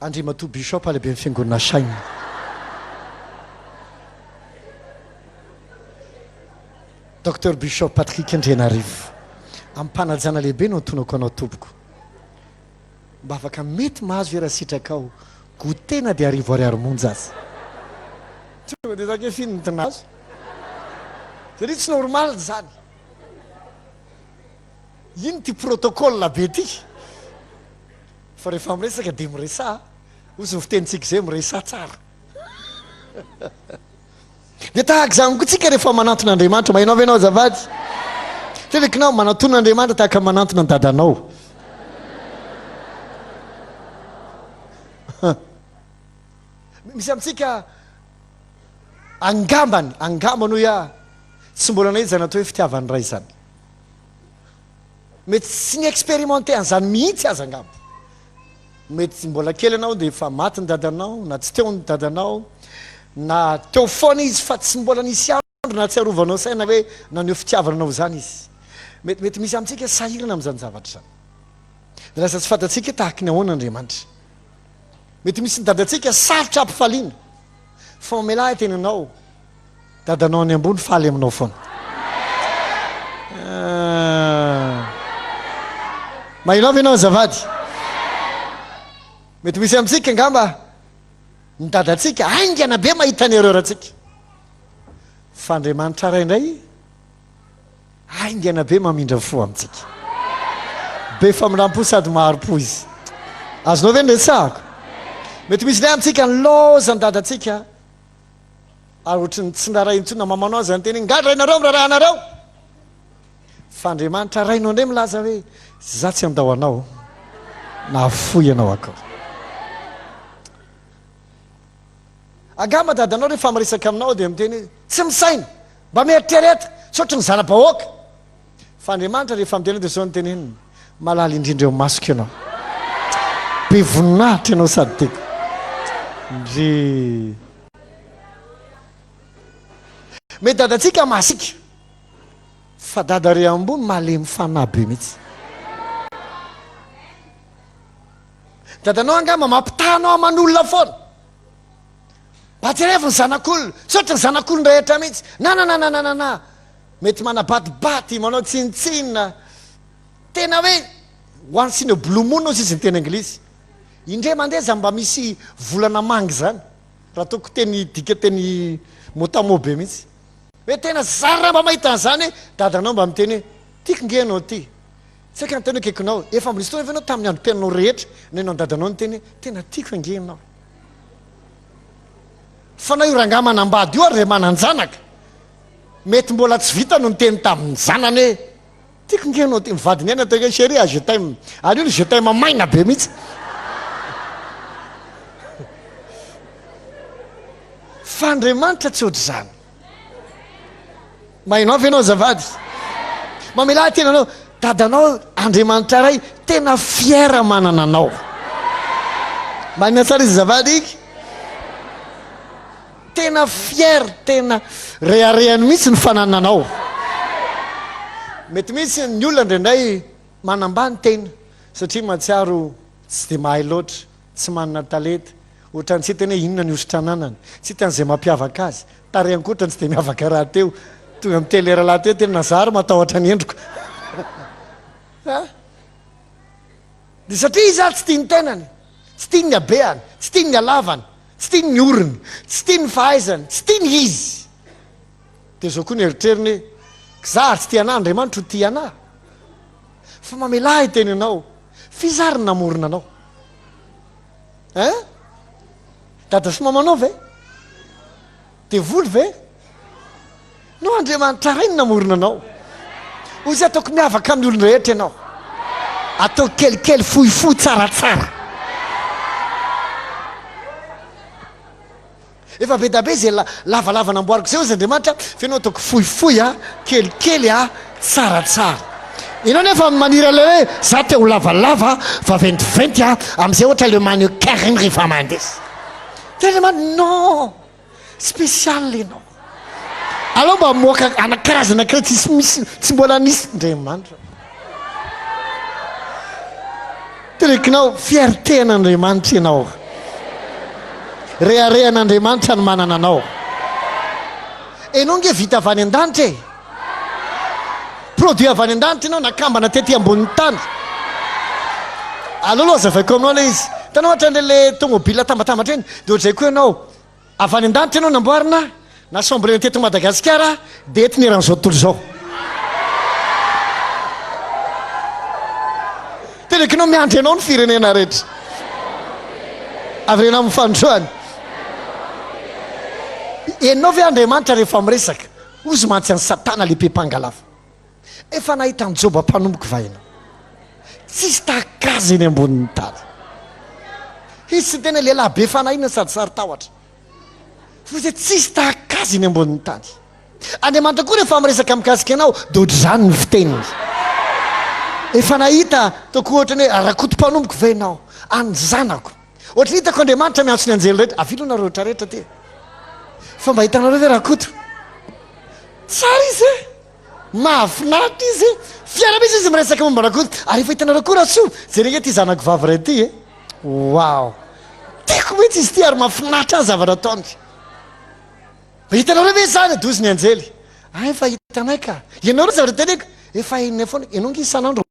F: andrimato bishop lehibe ny fiangonana saina docteur bishop Patrick Ndrenarivo ampanajana lehibe no antonako anao tompoko mba afaka mety mahazo era sitrakao gotena de arivo ariary monja azy tonga de zake fininy tinazo satria tsy normal zany ino ty protocole be ty fa rehefa miresaka de miresa ozy ny fitenitsika zay miresa tsara de tahaka zany koa tsika rehefa mananton'Andriamanitra mahinao ve anao zavady telekinao mananton'Andriamanitra tahaka manantona ny dadanao misy amitsika angambany angambany hoe tsy mbola nahiza natao hoe fitiavany ray zany mety tsy ny expérimenté an'izany mihitsy aza angamba mety mbola kely anao de efa maty ny dadanao na tsy teo ny dadanao na teo foana izy fa tsy mbola nisy andro na tsy arovanao saina hoe naneo fitiavananao zany izy mety misy amitsika sahirana am'izany zavatra zany de lasa tsy fantatsika tahaka ny ahoana Andriamanitra mety misy ny dadatsika sarotra ampifaliana fa mamelahy tenanao dadanao any ambony faly aminao foana mahinao ve anao zavady mety misy amitsika angamba ny dadatsika aingana be mahita ny erreur atsika fa Andriamanitra ray indray aingana be mamindra fo amitsika be famindram-po sady maharo-po izy azonao ve ndresahako mety misy lay amitsika ny loza ny dadatsika ary ohatrany tsy ndraray intsona mamanao azy ny teny ngadrainareo miraharanareo fa Andriamanitra rainao ndray milaza hoe za tsy andao anao na foy anao akao agamba dadanao rehefa miresaka aminao de miteny hoe tsy misaina mba mieritrereta sotry ny zana-bahoaka fa Andriamanitra rehefa miteny de zao ny teneniny malaly indrindra eo masoko ianao be voninahitra ianao sady teko ndre mety dadatsika masika fa dada re ambony malemy fanahy be mihitsy dadanao angamba mampitahanao aman'olona foana batirevy ny zanak'olona sotry ny zanak'olona rehetra mihitsy na mety manabatibaty manao tsinitsinina tena hoe hoansiny blomono ozy izy ny teny anglisy indre mandeha za mba misy volana mangy zany raha toko teny dika teny motamo be mihitsy hoe tena zara mba mahita an'izany hoe dadanao mba miteny hoe tiako nge anao ty tsy aika nyteny hoe kekinao efa mbola isytona venao tamin'ny androm-pianao rehetra na enao ny dadanao ny teny hoe tena tiako nge anao fa na io rangah manambady io ary re mananjanaka mety mbola tsy vita no ny teny tamin'ny zanany hoe tiako nge anao ty mivadiny aina tena chéri a jetime ary io ny jetime maina be mihitsy fa Andriamanitra tsy ohatry zany mahinao avy anao zavady mamelahy tena anao dadanao Andriamanitra ray tena fiera manana anao mahina tsara izy zavady iky tena fiera tena reharehany mihitsy ny fanananao mety misy ny olona ndraindray manambany tena satria matsiaro tsy de mahay loatra tsy manana taleta ohatrany tsy hitany hoe inona ny ositra ananany tsy hitan'izay mampiavaka azy tary ankotrany tsy de miavaka raha teo tonga mitelera laha teo tena nazary matahotra ny endriko de satria izy tsy tia ny tenany tsy tia ny abeany tsy tia ny alavany tsy tia ny oriny tsy tia ny fahaizany tsy tia ny izy de zao koa ny eritreriny hoe za ary tsy tia anah Andriamanitra ho tia anah fa mamelahy teny anao fizary ny namorona anao dada sy mamanao ve de voly ve no Andriamanitra ray ny namorona anao ozy ataoko miavaka amin'ny olona rehetra ianao atao kelikely fohifohy tsaratsara efa be da be zay lavalava namboariko zay ozy Andriamanitra fa ianao ataoko fohifohy kelikely tsaratsara ianao nefa maniry ale hoe za teo lavalava fa ventiventy am'izay ohatra le maneo carine rehefa mandesy Andriamanitra non spécial ianao alao mba moaka anakarazana kray tsisy misy tsy mbola nisy Andriamanitra terekinao fierté an'Andriamanitra ianao reharehan'Andriamanitra ny manana anao enao nge vita avy any an-danitra e produit avy any an-danitra ianao nakambana tety ambony tany aloloha zavaiko aminao le izy tanao ohatra le tomobile tambatambatra eny de ohatrzay koa ianao avy any an-danitra ianao namboarina na sombrena teto Madagasikara de ety neran'izao tontolo zao tenekinao miandry anao ny firenena rehetra avy rena amin'ny fandroany enao ve Andriamanitra rehefa miresaka ozy mantsy any Satana le mpangalava efa nahita ny Joba mpanomboka vaina tsisy takazy eny ambonin'ny tany izy sy tena lehilahy be fanahina sady saritahotra fa zay tsisy takazy eny ambonin'ny tany Andriamanitra koa rehefa miresaka mikasika anao de ohatr'izany ny fiteniny efa nahita toko ohatra ny hoe rakoto mpanomboka vainao any zanako ohatra hitako Andriamanitra miantso ny anjely rehetra avilonareo rehetrarehetra ty fa mba hitanareo ve rakoto tsara izy e mahafinaritra izy fiara-misy izy miresaka momba rakoto ary efa hitanareo koa rasoa zay rehetra ty zanako vavy ray ty e wow tiako mihitsy izy ty ary mahafinaritra azy zavatra ataony hitanareo ve zany adozy ny anjely efa hitanay ka ianao reo zavatra teneko efa hainay foana ianao nge isan'andro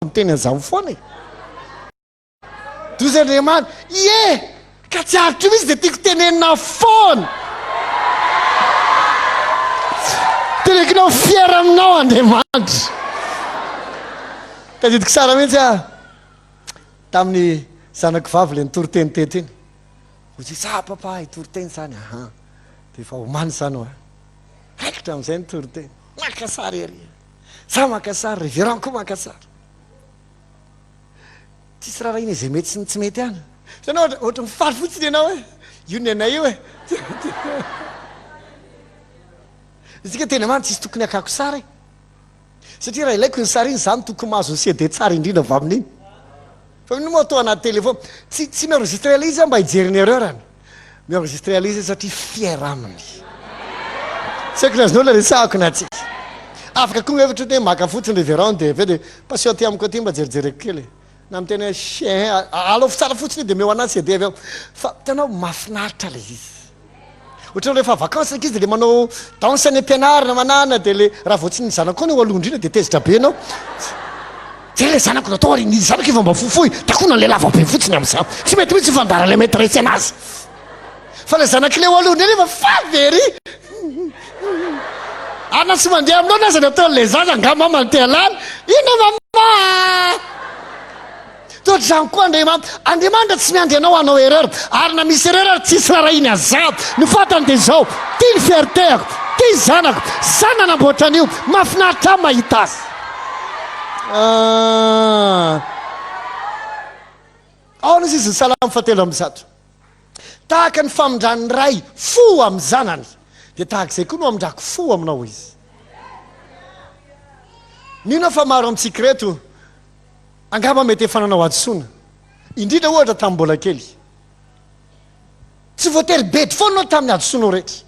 F: miteny an'izany foana e dozy Andriamanitra ie ka tsy aritra io izy de tiako tenenina foana tenekinao fiera aminao Andriamanitra tadidiko sara mihitsy tamin'ny zanako vavy le nitoroteny tety iny ozy sa papa itoroteny zany de efa omany zany oa haikitra am'izay nitoroteny makasary ery za makasary reveran koa makasary tsisy raha iny zay mety sy tsy mety any sanao ohatra mifaly fotsiny ianao e io ny anay io e izika tena many tsisy tokony akako sara e satria raha ilaiko ny sara iny zany tokony mahazo ny CD tsara indrindra avy amin'iny fa mino moa atao anaty telefôny tsy mienregistré le izy mba hijeriny erreur mienregistré le izy satria fiera aminy tsy haiko nazonao la resahako na tsika afaka koa evatra hoe maka fotsiny reveran de ve de pasio ty amiko aty mba jerijereko kely na miteny chien alao fitsara fotsiny de meo anazy CD avy ao fa tanao mafinaritra le izy ohatra rehefa vakansy izy de le manao danse any ampianarina manana de le raha voatsiny zanako koa ny oalondrina de tezitra be anao zay le zanako natao ary nizy zanako efa mba fofoy takona le lava be fotsiny am'izao tsy mety mihitsy fandara le maîtresse anazy fa le zanako le oalondrina efa favery ana tsy mandeha aminao na zany atao le zaza nga mama ny tealala ina mama tohatr'izany koa Andriamanitra tsy miandry anao anao erreur ary na misy erreur tsisy raha iny azabo ny fatany de zao ty ny fiertéako ty zanako zana namboatra an'io mahafinaritra mahita azy ao izy izy ny salamy fatelo am'zato tahaka ny famindran'ny ray fo amin'ny zanany de tahaka izay koa no amindrako fo aminao izy nino fa maro amintsika reto angamba mety efa nanao adsoina indrindra ohatra tamin'ny mbola kely tsy voatery bety foana anao tamin'ny adsoinao rehetra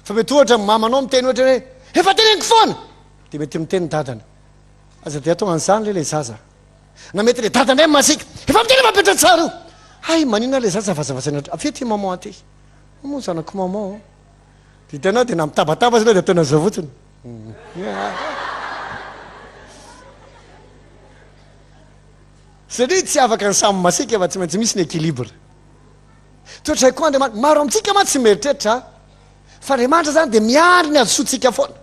F: fa mety ohatra mamanao miteny ohatra hoe efa teneniko foana de mety miteny dadana aza de atao an'izany le zaza na mety le dadana masika efa miteny mapetra tsara io hay manina le zaza vazavazaina avy ty maman aty moa zanako maman de hitanao de na mitabataba azy anao de ataona zao fotsiny satria tsy afaka ny samy masika fa tsy maintsy misy ny équilibre tohatray koa Andriamanitra maro amintsika ma tsy mieritreritra fa Andriamanitra zany de miandry ny azosotsika foana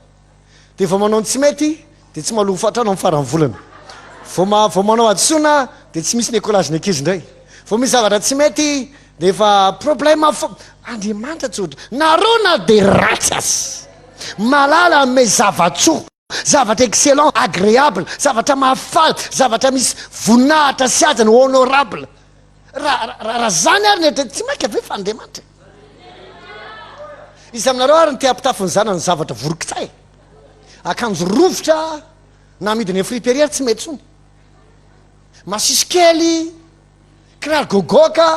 F: de vao manao ny tsy mety de tsy malovo fatrano amin'ny farany volana vao manao adsoina de tsy misy ny écolage ny ankizy indray vao misy zavatra tsy mety de efa problème fo Andriamanitra tsy ohatra narona de ratsy azy malala me zavatsoa zavatra excellent agréable zavatra mahafaly zavatra misy voninahitra sy azany honorable raha zany ary netra tsy mainka ave fa Andriamanitra izy aminareo ary ny te-apitafiny zanany zavatra vorokitsay akanjo rovotra na midiny friperie tsy mety tsony masisy kely kiraro gogoka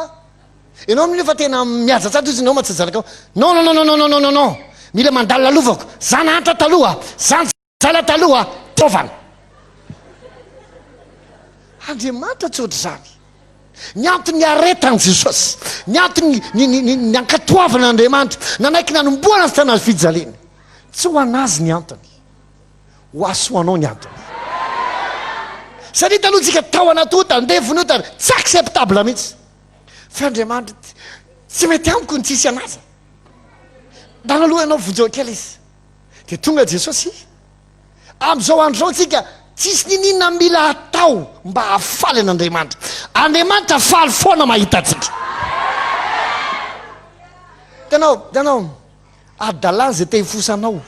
F: ianao nefa tena miazatsatra izy ianao matsazalakao non mila mandalina alovako zana anta taloha zany zala taloha taovana andriamanitra tsy ohatry zany ny antony aretany jesosy ny antony ny ankatoavana andriamanitra nanaiky nanomboana azy tanazy fijaliana tsy ho anazy ny antony ho asoanao ny antony satria taloha tsika tao anatota ndevonota tsy acceptable mihitsy fa andriamanitra tsy mety amiko ny tsisy anazy danaloha ianao vonjeo kely izy dia tonga jesosy am'izao andro zao tsika tsisy ninina mila atao mba hafaly an'andriamanitra andriamanitra faly foana mahita atsika tanao adalany zay te hifosanao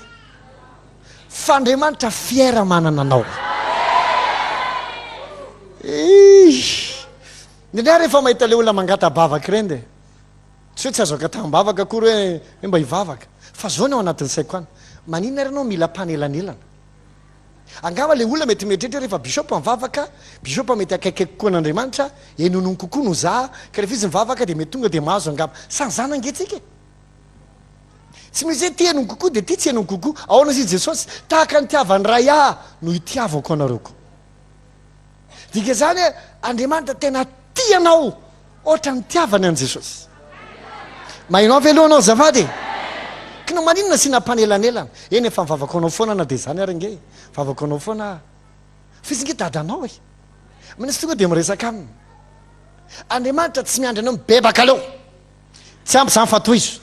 F: fa andriamanitra fiera manana anao nindray rehefa mahita le olona mangata bavaka ireny de tsy hoe tsy azo akatambavaka akory hoe mba hivavaka fa zao ny ao anatin'ny saiko any maninona ary anao mila mpanelanelana angava le olona mety mietrehitra rehefa bisopa mivavaka bisopa mety akaikaiky kokoa an'andriamanitra enonono kokoa no za ka rehefa izy mivavaka de mety tonga de mahazo angava sany zana angetsika tsy misy hoe ty enono kokoa de ty tsy enono kokoa ahoana izy jesosy tahaka ny tiavany ray no hitiavako anareo koa dika zany hoe andriamanitra tena tianao ohatra ny tiavany an' jesosy mainao veloha anao zavady kina maninona sy nampanelanelan eny efa mivavaka anao foana na de zany ary nge mivavaka anao foana fizy nge dadanao manisy tonga de miresaka aminy andriamanitra tsy miandry anao mibebaka aleo tsy ampy zany fatoizo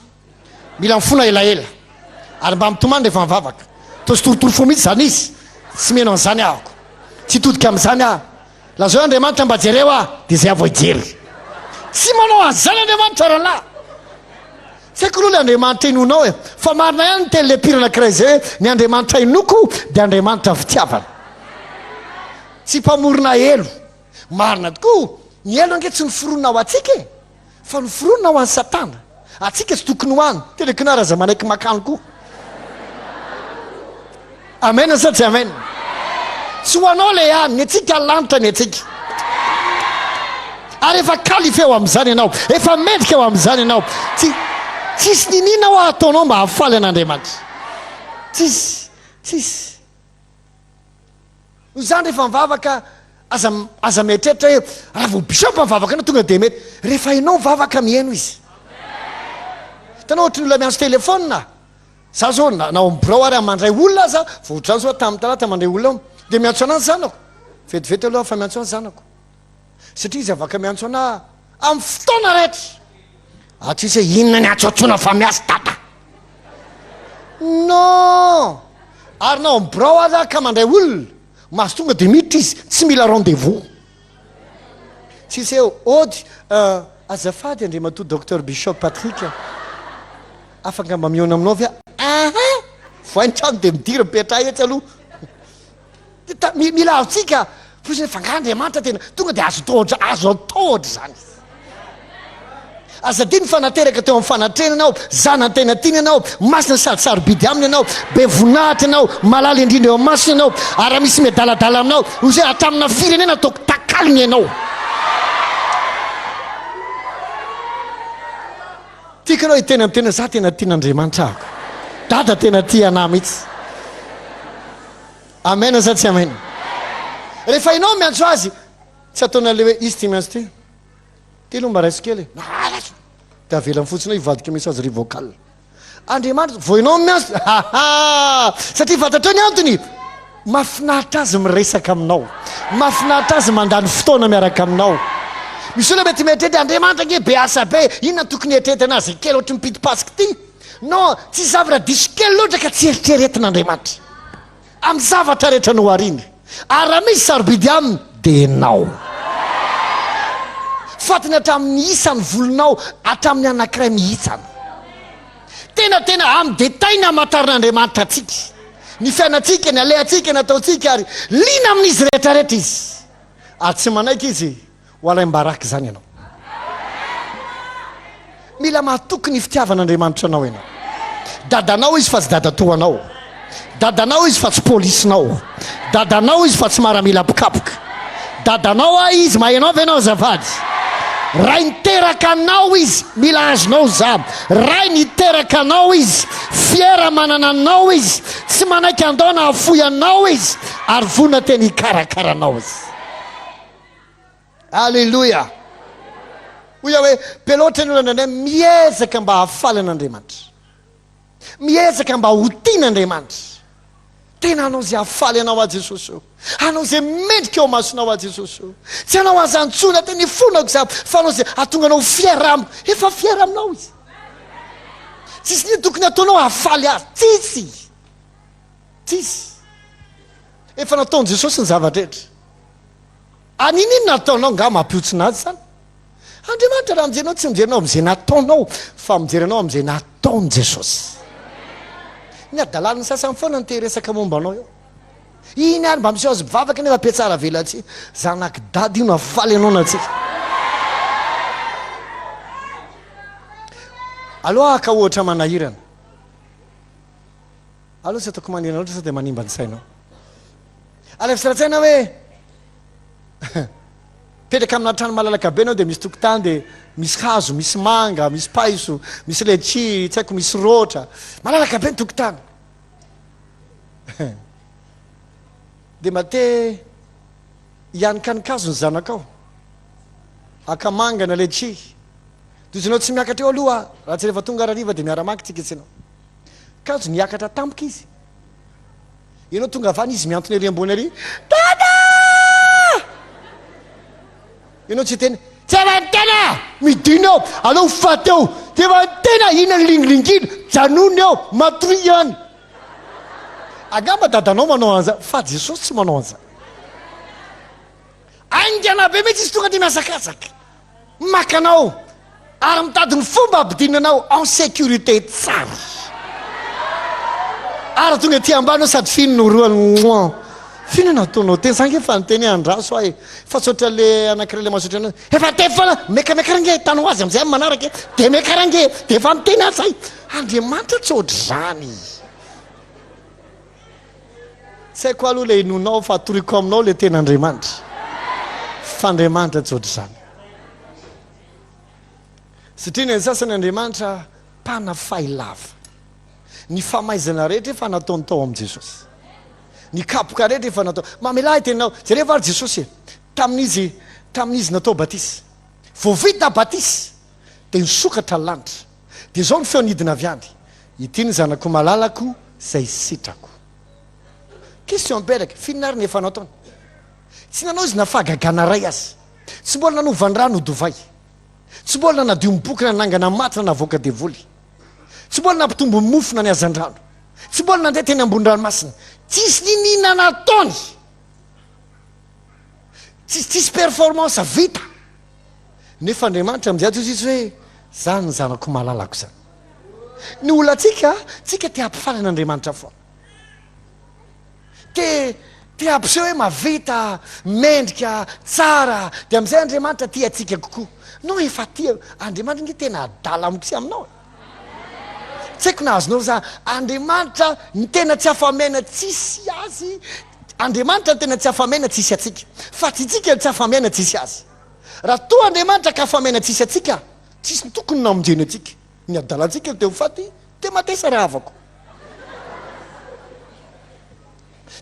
F: mila mifona elaela ary mba mitomany rehefa mivavaka tosy torotoro fo mihitsy zany izy tsy meno an'izany ahako tsy todika am'izany ah la zao andriamanitra mba jereo de zay avoijery tsy manao an'izany andriamanitra rahalahy tsy haiko aloha le andriamanitra inonao fa marina ihany ny teny le pirana kiray zay hoe ny andriamanitra inoko de andriamanitra fitiavana tsy mpamorona elo marina tokoa ny elo ange tsy noforonona ho atsika fa noforonona ho an'ny satana atsika tsy tokony ho any telekinara za manaiky makany koa amena sa tsy amena tsy ho anao le any ny atsika lanitra ny atsika ary efa kalify eo am'izany ianao efa medika eo am'izany ianao tsisy ninina ho ataonao mba hafaly an'andriamanitra tsisy zany rehefa mivavaka aza mietrehitra hoe raha vo bisopa mivavaka anao tonga de mety rehefa inao mivavaka mihaino izy tanao ohatry ny olona miantso telefona za zao nao mibirao ary mandray olona za vohotrany zao tamin'ny talata mandray olona de miantso anazy zanako vetivety aloha fa miantso anazy zanako satria izy avaka miantso ana amin'ny fotoana rehetra atsisy hoe inona ny atsoatsona fa miasa tata non ary nao mibirao aza ka mandray olona maso tonga de miditra izy tsy mila rendez-vous tsisy hoe ody azafady andre mato docteur bishop Patrick afaka mba miona aminao vya voaintrano de midira mipetra etsy aloha mila aotsika fosiny fangandriamanitra tena tonga de azo ataotra zany azadiny fanateraka teo amin'ny fanatrenanao zanantena tiny anao masina sarosarobidy aminy anao be voninahitra anao malala indrindra eo masina anao ary misy miadaladala aminao ozy hoe atramina firenena ataoko takaliny ianao tiakanao hitena amin'ny tena za tena tian'andriamanitra ako dada tena tia anah mihitsy amena sa tsy amena rehefa inao miantso azy tsy ataona le hoe izy ty miantso ty ty aloha mba raiso kely de avelany fotsinao hivadika misy azy ry vocal andriamanitra vo inao miantso satria fantatreo ny antony mafinaritra azy miresaka aminao mafinaritra azy mandany fotoana miaraka aminao misy olona mety mietrety andriamanitra nge be asa be inona tokony etrety anazy kely ohatry mipidi-pasika ty non tsy zavatra diso kely loatra ka tsy eritreretin'andriamanitra amin'ny zavatra rehetra no ariny ary raha misy sarobidy aminy de nao fatiny hatramin'ny isany volonao hatramin'ny anankiray mihitsana tena amin'ny détail ny amatarinaandriamanitra atsika ny fiainatsika ny alehatsika ny ataotsika ary lina amin'izy rehetrarehetra izy ary tsy manaiky izy hoalay mbaraky zany ianao mila mahatoky ny fitiavan'andriamanitra anao ianao dadanao izy fa tsy dadatoanao dadanao izy fa tsy polisinao dadanao izy fa tsy maramila apikapoka dadanao izy mahainao ve anao zavady raha niteraka anao izy mila azonao za raha niteraka anao izy fiera manana anao izy tsy manaiky andao na afoy anao izy ary vona teny hikarakaranao izy. Alleluia. Oya hoe peloatra ny olonanay miezaka mba hafaly an'Andriamanitra, miezaka mba hotian'Andriamanitra. Tena anao zay hafaly anao a Jesosy io, anao zay mendrika eo masonao a Jesosy io, tsy anao azantsona teny fonako za fa anao zay atonga anao fiaramo, efa fiaraminao izy. Tsisy ny tokony ataonao hafaly azy, tsisy efa nataony Jesosy ny zavadrehetra. Anin'iny nataonao nga mampiotsina azy zany. Andriamanitra raha mijerenao tsy mijerinao am'izay nataonao fa mijerenao am'izay nataony Jesosy. Ny adalalany sasany foana ny teresaka momba anao eo. Iny ary mba misy azy bivavaka nefa piatsara velatsy zanaky dady io nafaly anao natsika. Aloha ka ohatra manahirana. Aloha tsy ataoko manirana loatra sa dia manimba ny sainao. Alefisaraintsaina hoe petraka amina trano malalaka be anao dia misy tokotany dia misy hazo, misy manga, misy paiso, misy letchi, tsy haiko misy rotra, malalaka be ny tokotany. Dia mate hianikanin-kazo ny zanakao, akamanga na letchi, dozanao tsy miakatra eo aloha raha tsy rehefa tonga rariva dia miaramaky tsika tsinao. Kazo niakatra tampoka izy, ianao tonga avany izy miantony ery ambony ery, dada! Ianao tsy tena tsy avantena midina eo alao faty eo dia vantena ina ny lingilingina janony eo matry any. Angamba dadanao manao anza fa Jesosy tsy manao anza. Aingana be mihitsy izy tonga dia miazakazaka makanao ary mitady ny fomba ampidinanao en sécurité tsara ary tonga ty ambany sady fino no roany fino nataonao teny sange fa nyteny andraso ahy fa tsotra le anakirale masotra anao efa te fana mekarange tanao azy am'izay manaraka dia mekarange dia efa miteny azy ay Andriamanitra tsy ohatry zany. Tsy haiko aloha le inonao fa atoriko aminao le ten'Andriamanitra fa Andriamanitra tsy ohatry zany satria ny sasany Andriamanitra mpanafay lava. Ny famaizana rehetra efa nataony tao amin'i Jesosy, ny kapoka rehetra efa natao mamelahy tenao jereva ary Jesosy tamin'izy natao batisy vao vita batisy dia nisokatra ny lanitra dia zao ny feo nidina avy any ity ny zanako malalako zay sitrako. Question mipetraka fininary ny efa nataony tsy nanao izy nafahagagana ray azy, tsy mbola nanovandrano dovay, tsy mbola nadio mibokina nangana matina navoaka devoly, tsy mbola nampitombo mofona ny azandrano, tsy mbola nandeha teny ambony-dranomasina, tsisy ninina nataony, tsisy performance vita nefa Andriamanitra amin'izay izy hoe zany ny zanako malalako zany. Ny olona tsika te hampifaly an'Andriamanitra foana, te hampiseho hoe mavita mendrika tsara dia amin'izay Andriamanitra tia atsika kokoa. No efa tia Andriamanitra nge tena adala amikosi aminao. Tsy haiko na azonao za Andriamanitra ny tena tsy afamaina tsisy azy, Andriamanitra ny tena tsy afamaina tsisy atsika fa tsy tsika tsy afamaina tsisy azy. Raha toa Andriamanitra ka afamaina tsisy atsika tsisy ny tokony namonjeny atsika, ny adalantsika teo faty dia matesa raha avako.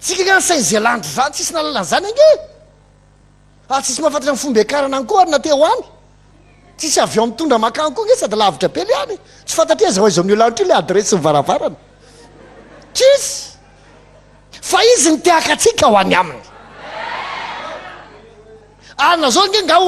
F: Tsika gna Saint Zealand zany tsisy nalalana zany ange ary tsisy mahafantatra ny fomba ekarana any koa ary nateo any, tsisy avion mitondra makany koa nge sady lavitra be le any, tsy fantatry azy aiza amin'ny lanitra le adresy ny varavarana tsisy fa izy ny teaka atsika ho any aminy. Arina zao nge nga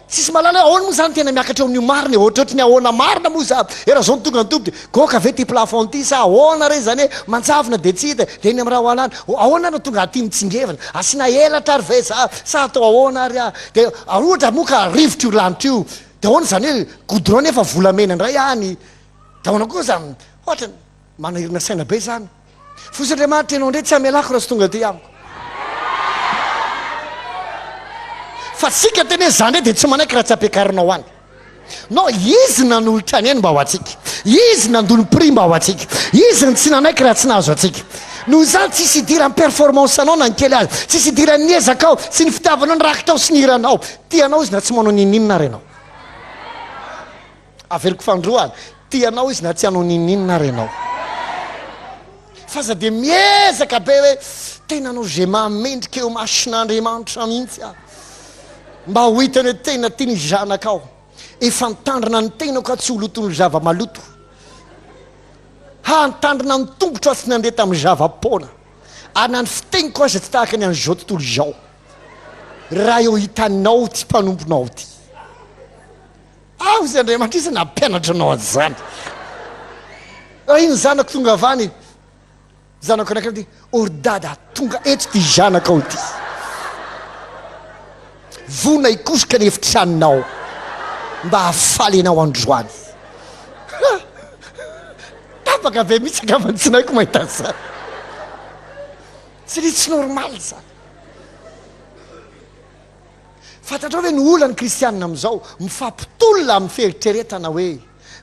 F: tsisy malala ahoana moa zany tena miakatra eo amin'io marina ohatrohatry ny ahoana marina moa za era zao nitonga ny tompo dia goka ve ty plafond ty sa ahoana re zany hoe mantsavina dia tsy hita dia eny amin'ny raha hoalany ahoana no tonga aty mitsingevana asiana elatra ary ve za sa atao ahoana ary dia ohatra moka rivotra io lanitra io dia ahoana zany hoe goudron nefa volamena indray any dia ahoana koa zany ohatra manahirina saina be zany fosy Andriamanitra enao ndray tsy amelako raha sy tonga ty amiko. Fa tsika tena hoe zany dia tsy manaiky raha tsy ampiakarinao any. No izy nanolotra ny eny mba ho atsika, izy nandony prix mba ho atsika, izy ny tsy nanaiky raha tsy nahazo atsika. Noho izany tsisy hidiran'ny performance anao na ny kely azy, tsisy hidiran'ny ezakao sy ny fitiavanao ny rakitao sy ny hiranao, tianao izy na tsy manao nininina renao. averiko fandroany tianao izy na tsy anao nininina renao fa za de miezaka be hoe tena anao zay mamendrika eo masin'Andriamanitra mihitsy mba ho hitany hoe tena tiany zanakao efa nitandrina ny tenako ka tsy holotony zava-maloto hantandrina ny tongotra sy nandeha tamin'ny zava-pona ary na ny fiteniko aza tsy tahaka ny an'izao tontolo izao raha eo hitanao ty mpanomponao ty zy Andriamanitra izy nampianatra anao azany iny zanako tonga avany zanako anakira ty ordada tonga eto ty zanakao ty vona ikosika ny efitranonao mba hafaly anao androany tapaka be mihitsy akavany tsy naiko mahita zany tsy tsy normaly zany fantatrao hoe ny olany kristianina am'izao mifampitolona amin'ny fieritreretana hoe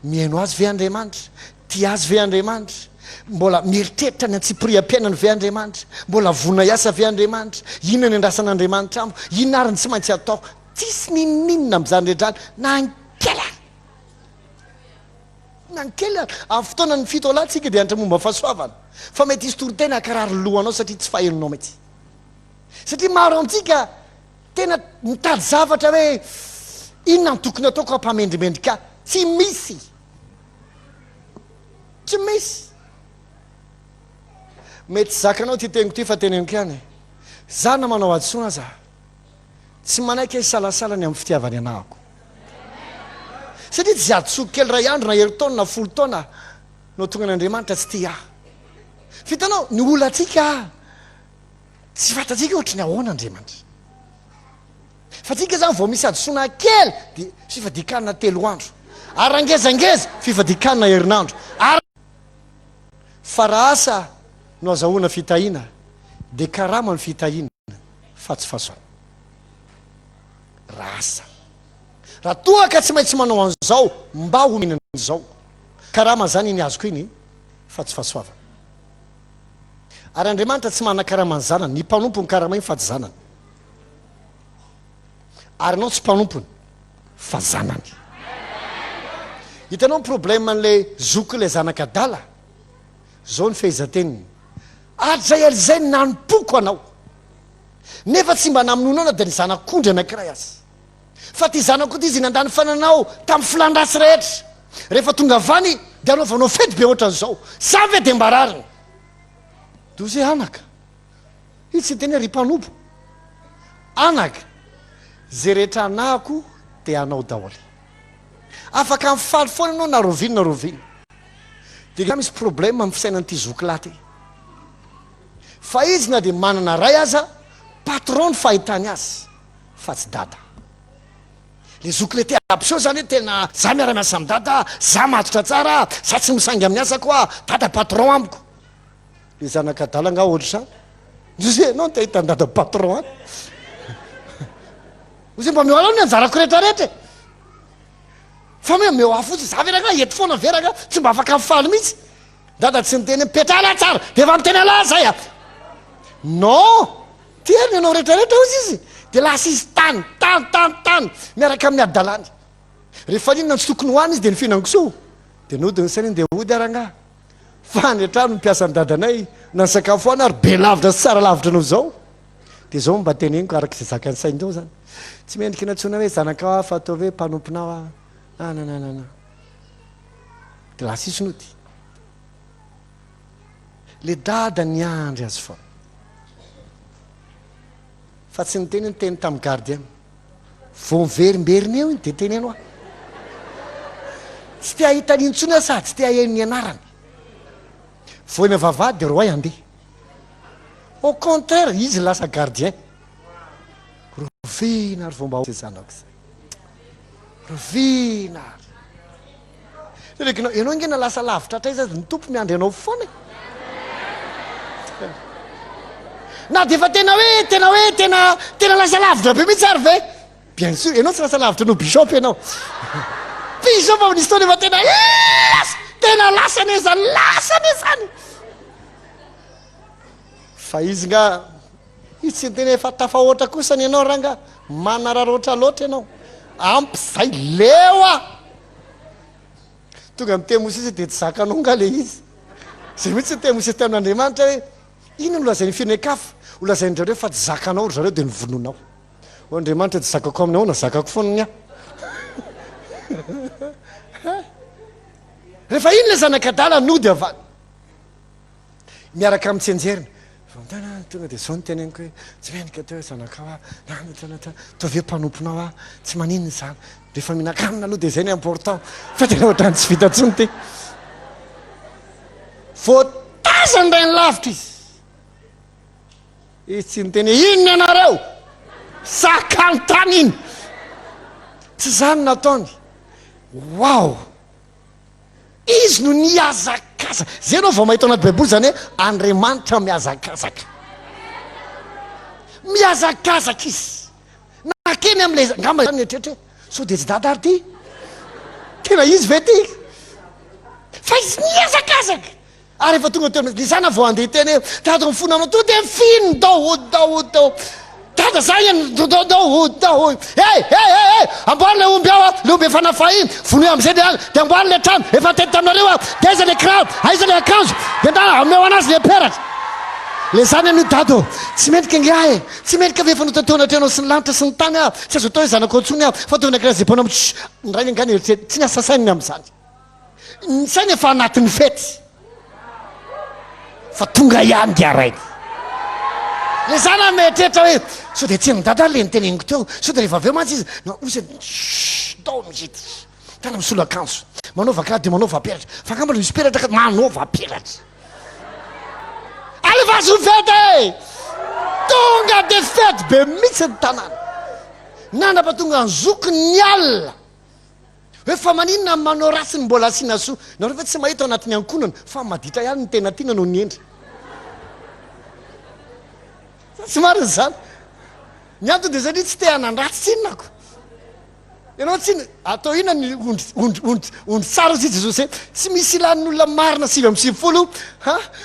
F: mihaino azy ve Andriamanitra ty azy ve Andriamanitra mbola mieritreritra ny antsipiriam-piainany ve Andriamanitra mbola vona iasa ve Andriamanitra inona ny andrasan'Andriamanitra ambo inona ary ny tsy maintsy atao tsisy nininina am'izany rehetrany nankely amin'ny fotoana ny fito alatsika dia antra momba fahasoavana fa mety izy toritena akarary lohanao satria tsy fahelinao mety satria maro amintsika tena mitady zavatra hoe inona ny tokony ataoko hampamendrimendrika tsy misy mety zakanao ty teniko ty fa teneniko ihany zana manao adsoina za tsy manaiky isalasala ny amin'ny fitiavany anahako satria tsy adotsoko kely ray andro na heritaona na folo taona no tonga n'Andriamanitra tsy ty fitanao ny olo atsika tsy fatatsika ohatry ny ahoana Andriamanitra fa tsika zany vao misy adosoana kely de fifadikanina 3 andro ary rangezangeza fifadikanina herinandro fa raha asa no azahoana fitahina de karama ny fitahina fa tsy fahasoana raha asa raha toaka tsy maintsy manao an'izao mba ho minan'izao karama zany iny azoko iny fa tsy fahasoavana ary Andriamanitra tsy manana karama ny zanany ny mpanompony karama iny fa tsy zanany ary anao tsy mpanompony fa zanany hitanao ny problème an'le zoko le zanakadala zao ny fehizanteniny atzay alizay nanompoko anao nefa tsy mba naminonana de ny zanak'ondry anankiray azy fa ty zanako ty izy nandany fananao tamin'ny filandrasy rehetra rehefa tonga avany de anaovanao fety be ohatra an'izao sa ve de mbarariny doze anaka i tsy teny ry mpanompo anaka zay rehetra anako de anao daholy afaka mifaly foana anao na rovino de misy problème amin'ny fisainan'ity zoky lahy ty fa izy na de manana ray aza patron ny fahitany azy fa tsy dada le zoky le te abseo zany hoe tena za miara-miasa amin'ny dada za matotra tsara za tsy misangy amin'ny asa koa dada patron amiko le zanakadala nga ohatra sa ozy anao te hitany dada patron any ozy mba meo alao ny anjarako rehetrarehetra fa meo afotsy za veraka ety foana veraka tsy mba afaka mifaly mihitsy dada tsy niteny mipetrala tsara de efa miteny ala zay non tiany anao rehetrarehetra ozy izy de lasa izy tany miaraka amin'ny adalany rehefa ninona tsy tokony hoany izy de ny fihinankiso de nodiny sainy de ody aranga fa netrano mipiasa ny dadanay na ny sakafo hoany ary be lavitra sy tsara lavitra anao zao de zao mba teneniko araky zay zakany saindreo zany tsy mendriky natsona hoe zanakao fa atao hoe mpanomponao nananana de lasa izy nody le dada ny andry azy fa tsy niteny ny teny tamin'ny gardien vo miverimberiny eo iny de teneno tsy te ahita nintsony a sady tsy te aheno ny anarany voany vavady de roay andeha au contraire izy lasa gardien rovina ary vomba zanako zay rovina ary rekinao ianao ingena lasa lavitra tray zay ny tompo miandry anao foana na de fa tena lasa lavitra be mihitsy ary ve bien sûr ianao tsy lasa lavitra no bishop ianao bishop amin'isy tao nefa tena lasany zany fa izy nga izy tsy tena efa tafahoatra kosany ianao ranga manararoatra loatra ianao ampy zay leoa tonga mitemo izy dia tsy zakanao nga le izy zay mihitsy temo isy tamin'andriamanitra hoe ino no lazay ny fianakafa ho lazain'zareo fa tsy zakanao ry zareo dia nivononao o andriamanitra tsy zakako aminao na zakako foana a rehefa ino le zanakadala nody avany miaraka mitsenjerina tonga dia zao ny teneniko hoe tsy menika teo zanakao toveo mpanomponao a tsy maninony zany rehefa mihinan-kanina aloha dia zay ny important fa tena ohatrany tsy vitantsony ty voatazany ray ny lavitra izy tsy nyteny inony anareo sakantany iny tsy zany nataony wow izy no niazakazaka zay anao vao mahita ao anaty baiboly zany hoe andriamanitra miazakazaka miazakazaka izy nakeny am'lay ngamba zany etrehtra hoe so dia tsy dadary ty tena izy ve ty fa izy niazakazaka ary efa tonga teo ny zana vao andeha teny hoe tato mifona aminao to dia fino dao dada zany dao amboary le omby ao a le omby efa nafahiny vonoe am'izay dia amboary le trano efa tety taminareo a dia aiza le kiraro aiza le akanjo dia nda ameo anazy le peratra le zany anio dado tsy mendrika ngiahy tsy mendrika ve efa notateona trenao sy ny lanitra sy ny tany a tsy azo atao hoe zanako antsony a fa teo nakira zay bona ndray angany eritrety tsy niasa saininy am'izany ny sainy efa anatin'ny fety fa tonga ihany dia raiky le zana mietrehtra hoe so dia tsy nydada le nyteneniko teo so dia rehefa aveo mantsy izy ozy dao mihity tana misolo akanjo manaova ka dia manaova peratra fa ngamba le misy peratra ka manaova peratra alefa azo fety tonga dia fety be mihitsy ny tanàna nanapa tonga nzoky ny alina hoe fa maninona manao rasiny mbola asiana soa nareo ve tsy mahita ao anatin'ny ankonana fa maditra ihany ny tena tiana no nyendry tsy mariny zany ny antony dia zany tsy te hanandratsy tsinonako ianao tsy atao ina ny ondry tsara izy jesosy he tsy misy ilanin'olona marina 7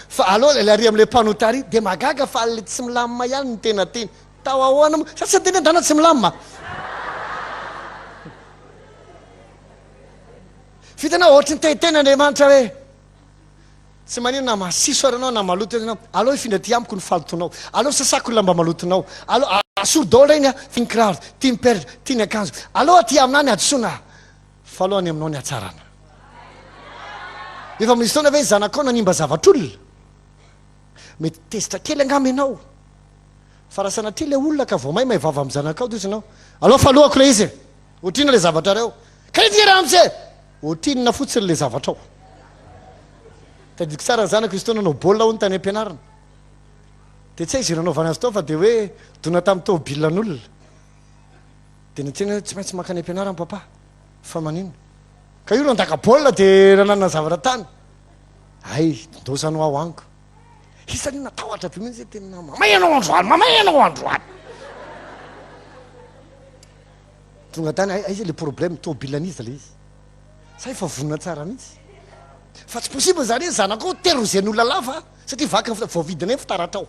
F: fa aloha le ary am'le mpanotary dia magaga fa le tsy milamima ihany ny tena teny tao ahoana mo sa tsy teny andana tsy milamima fitanao ohatry ny tehitena andriamanitra hoe tsy manino na masiso aranao na maloto anao aloha ifindra ty amiko ny falotonao aloha sasako lamba malotonao aloha asoro daola iny a tia ny kiraro tia ny peratra tia ny akanjo aloha ty aminah ny adsoina fa alohany aminao ny atsarana efa misy taona ve ny zanakao nanimba zavatr'olona mety tezitra kely angamba ianao fa raha sanatria le olona ka vao mahay vava amin'ny zanakao d izy anao aloha fa alohako le izy ohatrina le zavatra reo ka izy raha am'zay ohatrinona fotsiny le zavatra ao tadiko tsara ny zanako izy taona anao baolina ho ny tany am-pianarana dia tsy hay izy nanaovana azy tao fa dia hoe dona tamin'ny tomobilan'olona dia nytsena hoe tsy maintsy makany am-pianarana papa fa manino ka io no andaka baolina dia nananana zavatra tany ay ndosano ao aniko isanio natahotra be mihitsy tena mamay anao androany mamay anao androany tonga tany aiza le problème tomobilan'izy le izy sa efa vonona tsara mihitsy fa tsy possible zany hoe zanakao terrorizeny olona lafa satria vaka voavidina ny fitaratra ao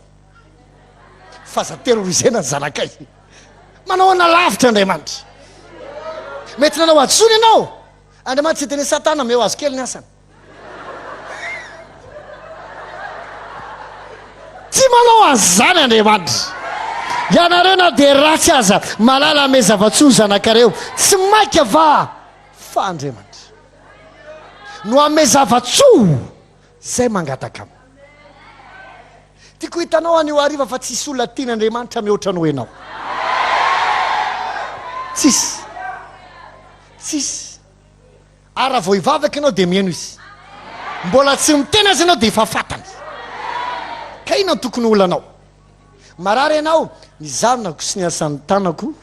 F: fa za terrorizena ny zanakay manao ana lavitra andriamanitra mety nanao adsony ianao andriamanitra tsy teny satana meo azo kely ny asany tsy manao an'zany andriamanitra ianareo na dia ratsy aza malala ame zava-tsoa zanakareo tsy maika va fa andriamanitra no ame zava-tsoa zay mangataka amy tiako hitanao an'io ariva fa tsisy olona tian'andriamanitra mihoatranao ianao tsisy ara vao hivavaka ianao dia mihaino izy mbola tsy mitena azy ianao dia efa fatany ka ina ny tokony olanao marary ianao ny zanako sy ny asan'ny tanako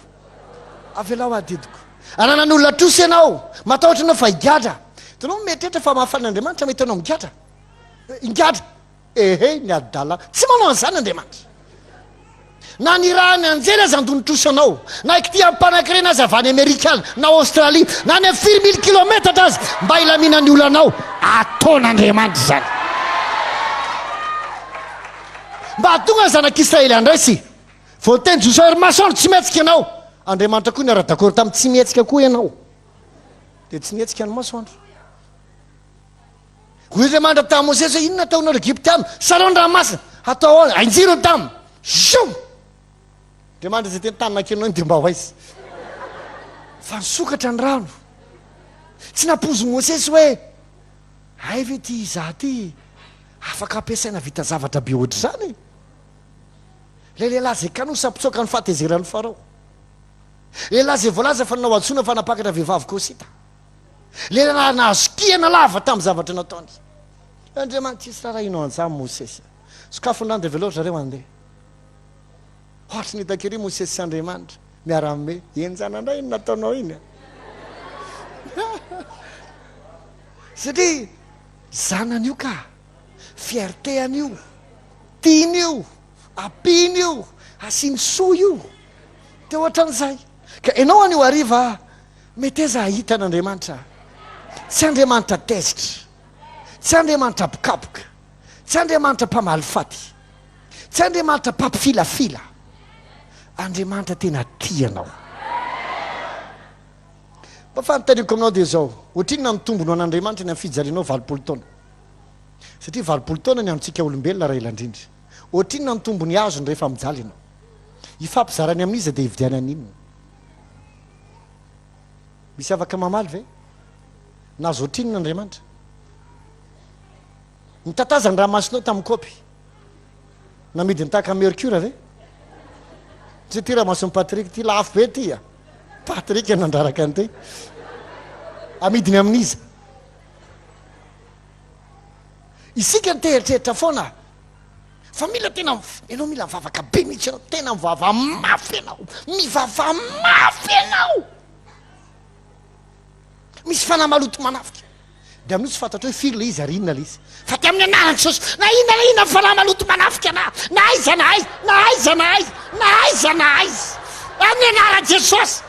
F: avelao adidiko ananany olona trosy ianao matahotra anao fa higadra tanao metrehtra fa mahafalin'andriamanitra mety anao migadra ingadra ehe ny adala tsy manao an'izany andriamanitra na ny raha ny anjely azy andony troso anao na iky ty ampanakirena azy avany amerikana na australie na ny 4000 kilometatra azy mba ilamina ny olanao ataon'andriamanitra zany mba atonga ny zanak'israely andraisy vao teny josa masoandro tsy mihetsika ianao andriamanitra koa ny ara-dakoro tamin'ny tsy mihetsika koa ianao dia tsy mihetsika ny masoandro Andriamanitra tamin'ny Mosesy hoe inona ataonao Egipta any sarao ny ranomasina atao ao anjiro tamy zoom Andriamanitra zay teny tanina kenao dia mba ho aizy fa nisokatra ny rano tsy napozy Mosesy hoe ay ve ty izaho ty afaka ampiasaina vita zavatra be ohatra zany le lehilahy zay kanosampitsoaka ny fahatezerany Farao lehilahy zay voalaza fa nanao antsoina fa napakatra vehivavy Aogositra lehilahy nahazo kiana lava tamin'ny zavatra nataony Andriamanitra tsisy raha inao anjamy Mosesy sokafon-drano dia veloatra reo andeha ohatra ny hitan-kery Mosesy sy Andriamanitra miara-me enjanandray iny nataonao iny satria zanany io ka fierté an'io tiany io apiny io asiny soa io dia ohatran'izay ka ianao an'io hariva mety eza hahita an'Andriamanitra tsy Andriamanitra tezitra tsy Andriamanitra apikapoka tsy Andriamanitra mpamalifaty tsy Andriamanitra mpampifilafila Andriamanitra tena tianao mba fanontaniako aminao dia zao ohatrinona ny tombony an'Andriamanitra ny amin'ny fijalianao 20 taona satria 20 taona ny antsika olombelona raha ela-indrindra ohatrinona ny tombony azony rehefa mijaly ianao hifampizarany amin'izy dia hividianany inona misy afaka mamaly ve nazo ohatrinona Andriamanitra nitatazany ranomasinao tamin'ny kopy namidy nitaka mercure ve tsy ty ranomason'ny Patrick ty lafo be ty a Patrick nandraraka an'ity amidiny amin'iza isika ny teheritreritra foana fa mila tena ianao mila mivavaka be mihitsy ianao tena mivava mafy ianao mivava mafy ianao misy fanahy maloto manafika dia amin'io tsy fantatra hoe firy le izy ary inona le izy fa ty amin'ny anarany Jesosy na inona fanahy maloto manafika na aiza na aiza na aiza na aiza na aiza na aiza amin'ny anarany Jesosy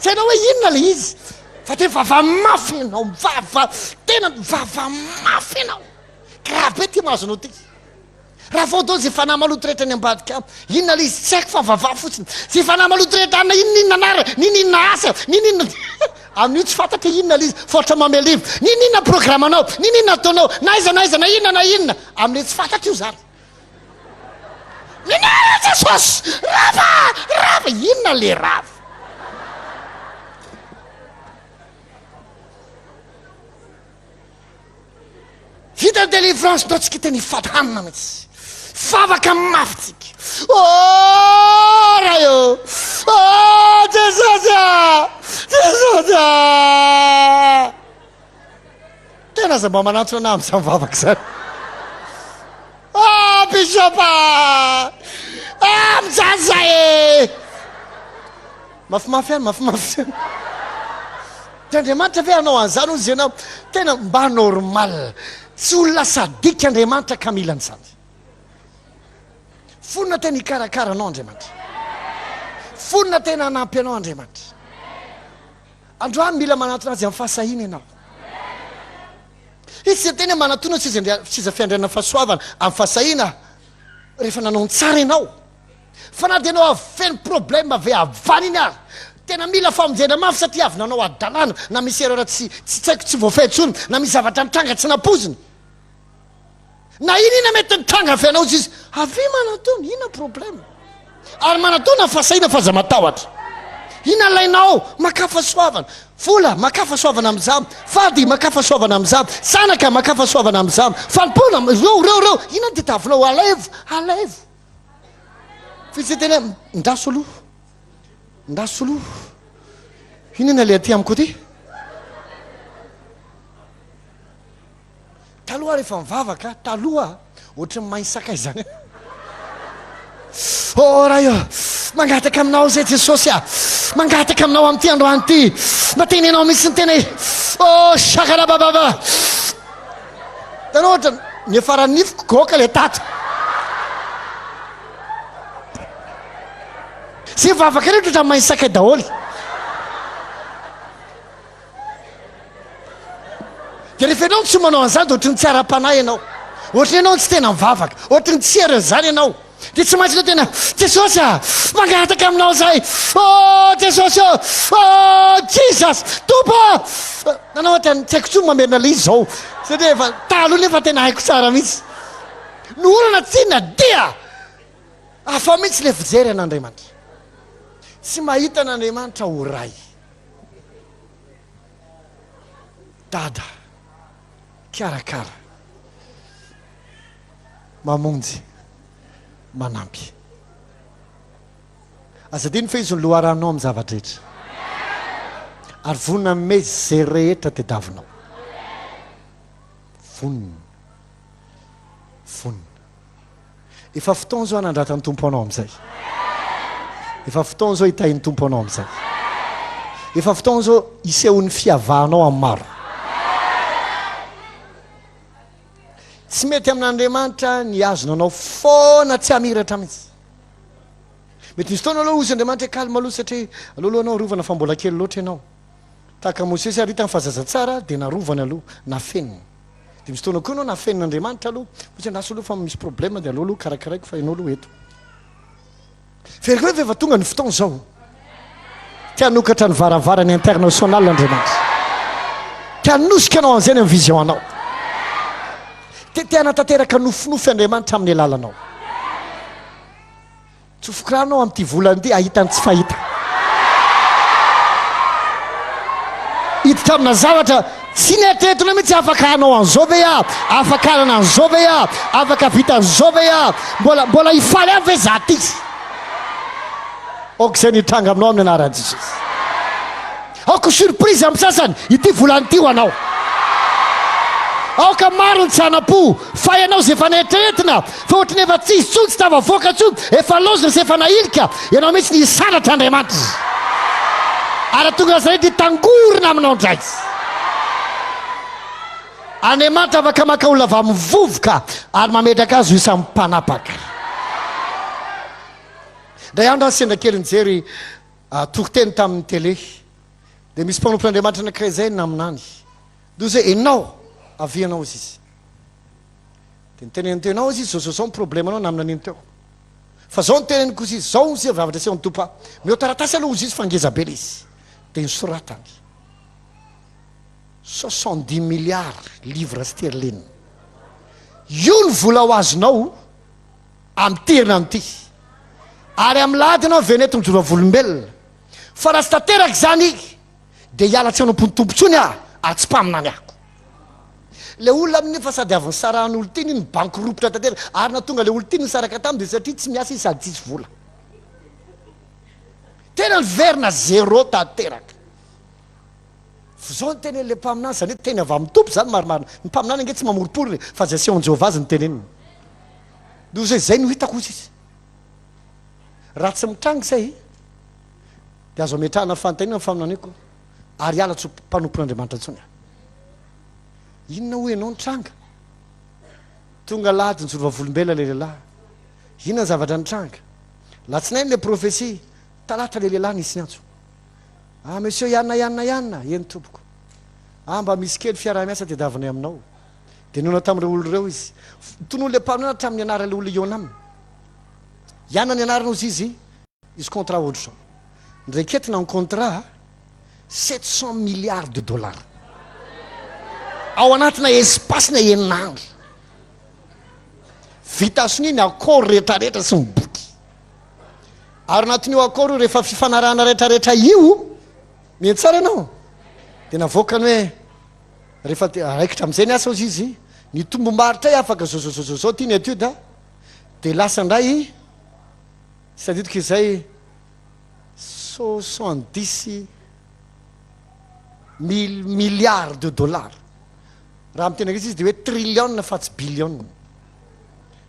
F: tsy hainao hoe inona le izy fa tena vava mafy ianao mivava tena mivava mafy ianao karaha be ty mahazonao ty raha vao zay fanahy maloto rehetra ny ambadika inona le izy tsy haiko fa vava fotsiny zay fanahy maloto rehetra ana ininona anara nininona asa nininona amin'io tsy fantatra inona le izy fotra mamelivo nininona programmanao nininona ataonao na aiza na inona amin'le tsy fantatra io zany ninara Jesosy rava inona le rava vita délivrance nao tsika teny fatanina mihitsy favaka mafitsika raha io Jesosy tena za mba manantsona ana amin'izay mivavaka zany bisopa mijany zay mafimafy any mafimafy ty Andriamanitra ve anao an'izany ozy ianao tena mba normal tsy olona sadika Andriamanitra ka mila an'izany fonina tena hikarakara anao Andriamanitra fonina tena hanampy anao Andriamanitra androany mila manatona azy amin'ny fahasahina ianao izy tsy tena manatona siza fiandriana fahasoavana amin'ny fahasahina rehefa nanao ny tsara ianao fa na dia anao aveny problème ve avany iny ary tena mila famonjena mafy satria avy nanao adalàna na misy erreur tsy haiko tsy voafehitsony na misy zavatra nitranga tsy napoziny na inona mety nitranga avy anao izy avy manatona ina problème ary manatona fahasahina fa za matahotra ina lainao makafa soavana vola makafa soavana amin'izany fady makafa soavana amin'izany sanaka makafa soavana amin'izany falimpona reo ina dia tavinao alevo fitsy tena ndaso aloha inona le aty amiko ty taloha rehefa mivavaka taloha ohatra ny mahisaka izany raha io mangataka aminao zay Jesosy mangataka aminao amin'ity androany ty mateny anao misy ny tena sakarabababa tena ohatra ny efarany nifiko goka le tato sy vavaka rehetra ohatra mahisaka daholy dia rehefa ianao tsy manao an'izany dia ohatra ny tsy ara-panahy ianao ohatra ny ianao tsy tena mivavaka ohatra ny tsy era zany ianao dia tsy maintsy le tena jesosy a mangataka aminao zay jesosy jesus tompo nanao ohatrany tsy haiko tso mamerina le izy zao satria efa taloha nefa tena haiko tsara mihitsy no olana tsinona dia afa mihitsy le fijery an'Andriamanitra tsy mahita an'Andriamanitra ho ray dada karakara mamonjy manampy azadiny fa izy ny loharanao amin'ny zavatra rehetra ary vonina mezy zay rehetra tediavinao vonina efa fotoana zao anandratany tompo anao amin'izay efa fotoana zao hitahin'ny tompo anao amin'izay efa fotoana zao isehon'ny fiavahanao amin'ny maro tsy mety amin'Andriamanitra ny azona anao foana tsy hamiratra mihitsy mety nisy fotoana aloha ozy Andriamanitra kalma aloha satria aloha anao rovana fa mbola kely loatra ianao tahaka Mosesy ary hitany fahazaza tsara dia narovany aloha nafeniny dia misy fotoana koa ianao nafenin'Andriamanitra aloha ohatsy andaso aloha fa misy problème dia aloha karakaraiko fa ianao aloha eto feriko hoe efa tonga ny fotoana zao tia nokatra ny varavarany international Andriamanitra tia nosika anao an'izay ny amin'ny vision anao tena tanteraka nofinofy Andriamanitra amin'ny alalanao tsofokiranao amin'ity volan'ity ahitany tsy fahita hiditra amina zavatra tsy netretona mihitsy afaka hanao an'izao ve afaka hanana an'izao ve afaka vita an'izao ve mbola hifaly avy ve za ty aoko izay nitranga aminao amin'ny anaran'i Jesosy aoko surprise amin'ny sasany ity volan'ity ho anao aoka maro ny tsanam-po fa ianao zay efa netreretina fa ohatry ny efa tsisy tsony tsy tavavoaka tsony efa lozina sy efa nailika ianao mihitsy ny sanatra Andriamanitra ary tonga zarehetra hitangorina aminao ndray Andriamanitra afaka maka olona avy amin'ny vovoka ary mametraka azy ho isan'ny mpanapaka ndray andro any sendra kely nijery toroteny tamin'ny télé dia misy mpanompon'Andriamanitra anankiray zay naminany do zay enao avianao izy izy dia niteneny tenao izy izy zao ny problème anao namina aniny teo fa zao niteneny kosa izy zao izy zavatra sy tompa meo taratasy aloha izy izy fangeza be le izy dia nisoratany 70 milliards livre sterling io ny vola ho azonao amin'ny tirina amin'ity ary amin'ny lahady anao venety mijoro volombelona fa raha sy tanteraka zany dia hiala tsy hanao tompontsony ary tsy mpaminany ako le olona amin'nefa sady avy ny saran'olo ty ny bankiropitra tanteraka ary natonga le olo ty ny saraka taminy dia satria tsy miasa izy sady tsisy vola tena ny verina zéro tanteraka zao ny teneny le mpaminany zany hoe teny avy amin'ny tompo zany marimarina ny mpaminany ange tsy mamoripory fa zay seon Jehovah azy ny teneniny do zay no hitako izy izy raha tsy mitrangy zay dia azo ametrahana fantanina ny faminaniko ary hiala tsy mpanompon'Andriamanitra ntsony inona hoe ianao nitranga tonga lahady nijoro vavolombela le lehilahy inona ny zavatra nitranga latsinainy le profesia talata le lehilahy nisy ny antso monsieur ianina eny tompoko mba misy kely fiarah-miasa tediavinay aminao dia nona tamin'ireo olo ireo izy tonolo le mpaminana tamin'ny anara le olona iona aminy iana ny anaranao izy contrat ohatry zao ndraiketina ny contrat 700 milliards de dollars ao anatina espace na eninandro vita soniny accord rehetrarehetra sy miboky ary anatin'io accord rehefa fifanarahana rehetrarehetra io mientsara ianao dia navoakany hoe rehefa raikitra amin'izay ny asa ozy izy ny tombom-baritray afaka zao ty ny étude dia lasa ndray sadidiko izay 70 milliards de dollars raha amin'ny tena angizy izy dia hoe trillion fa tsy billion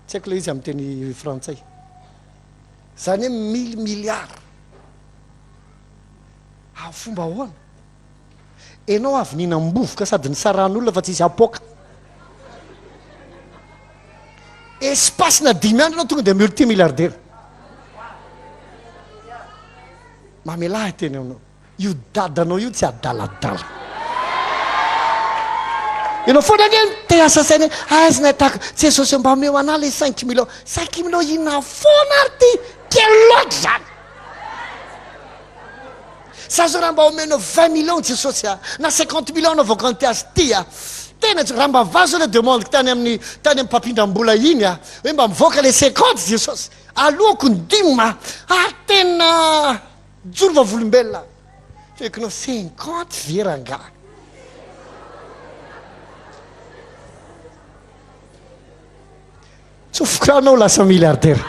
F: tsy haiko le izy amin'ny teny frantsay zany hoe 1000 milliards fomba ahoana enao avy ninam-bovoka sady ny saran'olona fa tsy isy apoka espace na 10 andro anao tonga dia multimilliardaire mamelahy teny aminao io dadanao io tsy adaladala ianao foana ny te asa sainy azina tahaka jesosy mba meo ana le 5 millions 5 millions inona foana ary ty keloatra zany za zao raha mba omena 20 millions jesosy na 50 millions anaovako anty azy ty tena raha mba vazo le demande tany amin'ny mpampindram-bola iny hoe mba mivoaka le 50 jesosy alohako ny dima tena joro vavolombelona fekinao 50 veranga tsofokranao lasa milliardaire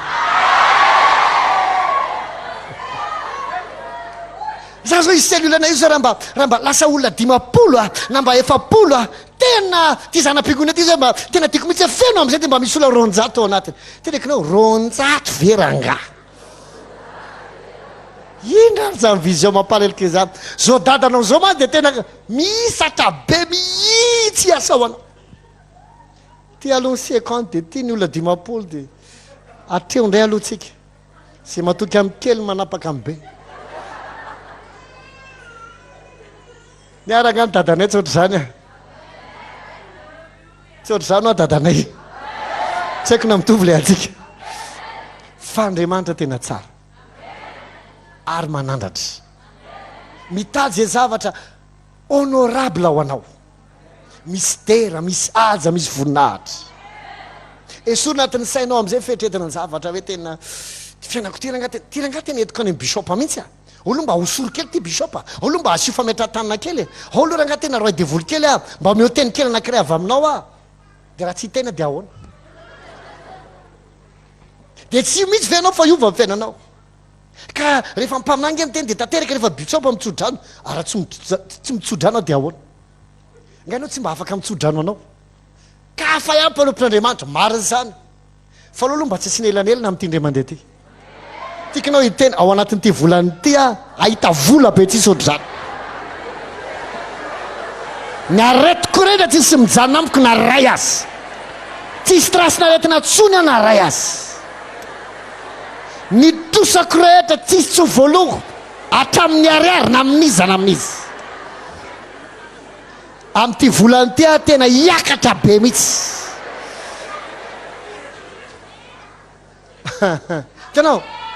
F: za zao izy cellulana io zao raha mba lasa olona 10 na mba 7 tena ty zanam-pigona ty zay mba tena tiako mihitsy feno am'izay ty mba misy ola 200 ao anatiny tenekinao 200 veranga ina ary zany vision mampalelika za zao dadanao zao ma de tena misatra be mihitsy asa anao ty aloha 50 de ty ny olona 10 de atreo ndray aloha tsika zay matoky amin'ny kely manapaka amin'ny be niaraka ny dadanay tsy ohatry zany tsy ohatry zany oa dadanay tsy haiko na mitovy le atsika fa Andriamanitra tena tsara ary manandratra mitady zay zavatra honorable ho anao misy tera misy aja misy voninahitra esory natin'ny sainao am'izay fetretina ny zavatra hoe tena fiainako tiranga tena etiko any bisopa mihitsy olo mba hosoro kely ty bisopa olo mba asio fametratanina kely olo ranga tena roy devoly kely mba mioteny kely anakiray avy aminao de raha tsy tena de ahoana de tsy mihitsy fiainao fa iova ny fiainanao ka rehefa mpaminangy amy teny de tateraka rehefa bisopa mitsodrano raha tsy mitsodrano de ahoana ngainao tsy mba afaka mitsodrano anao ka afa iampy alompin'Andriamanitra mariny zany fa aloha mba tsy asinelanelana am'ty ndray mandeha ty tikanao hiteny ao anatin'ity volany ty ahita vola be tsisy ohatry zany ny aretiko rena tsisy mijanona amiko na ray azy tsisy trasina aretina tsony na ray azy ny tosako rehetra tsisy tsy voaloho hatramin'ny ariary na amin'izy na amin'izy am'ty volany ty tena hiakatra be mihitsy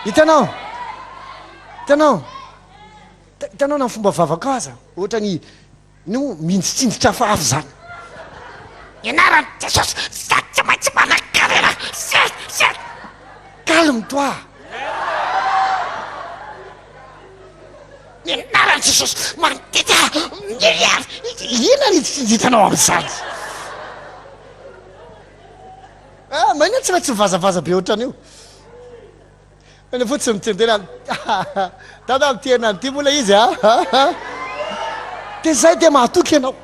F: hitanao na ny fomba vavaka aza ohatra ny no minjitsinjitra fa afo zany ianarany jesosy tsy maintsy manakarena calme toi ianarany jesosy manodita ina nitsinjitanao am'zany maina tsy maintsy mivazavaza be ohatran'io eny fotsy mitendena dada mitenany ty mola izy de zay de mahatoky ianao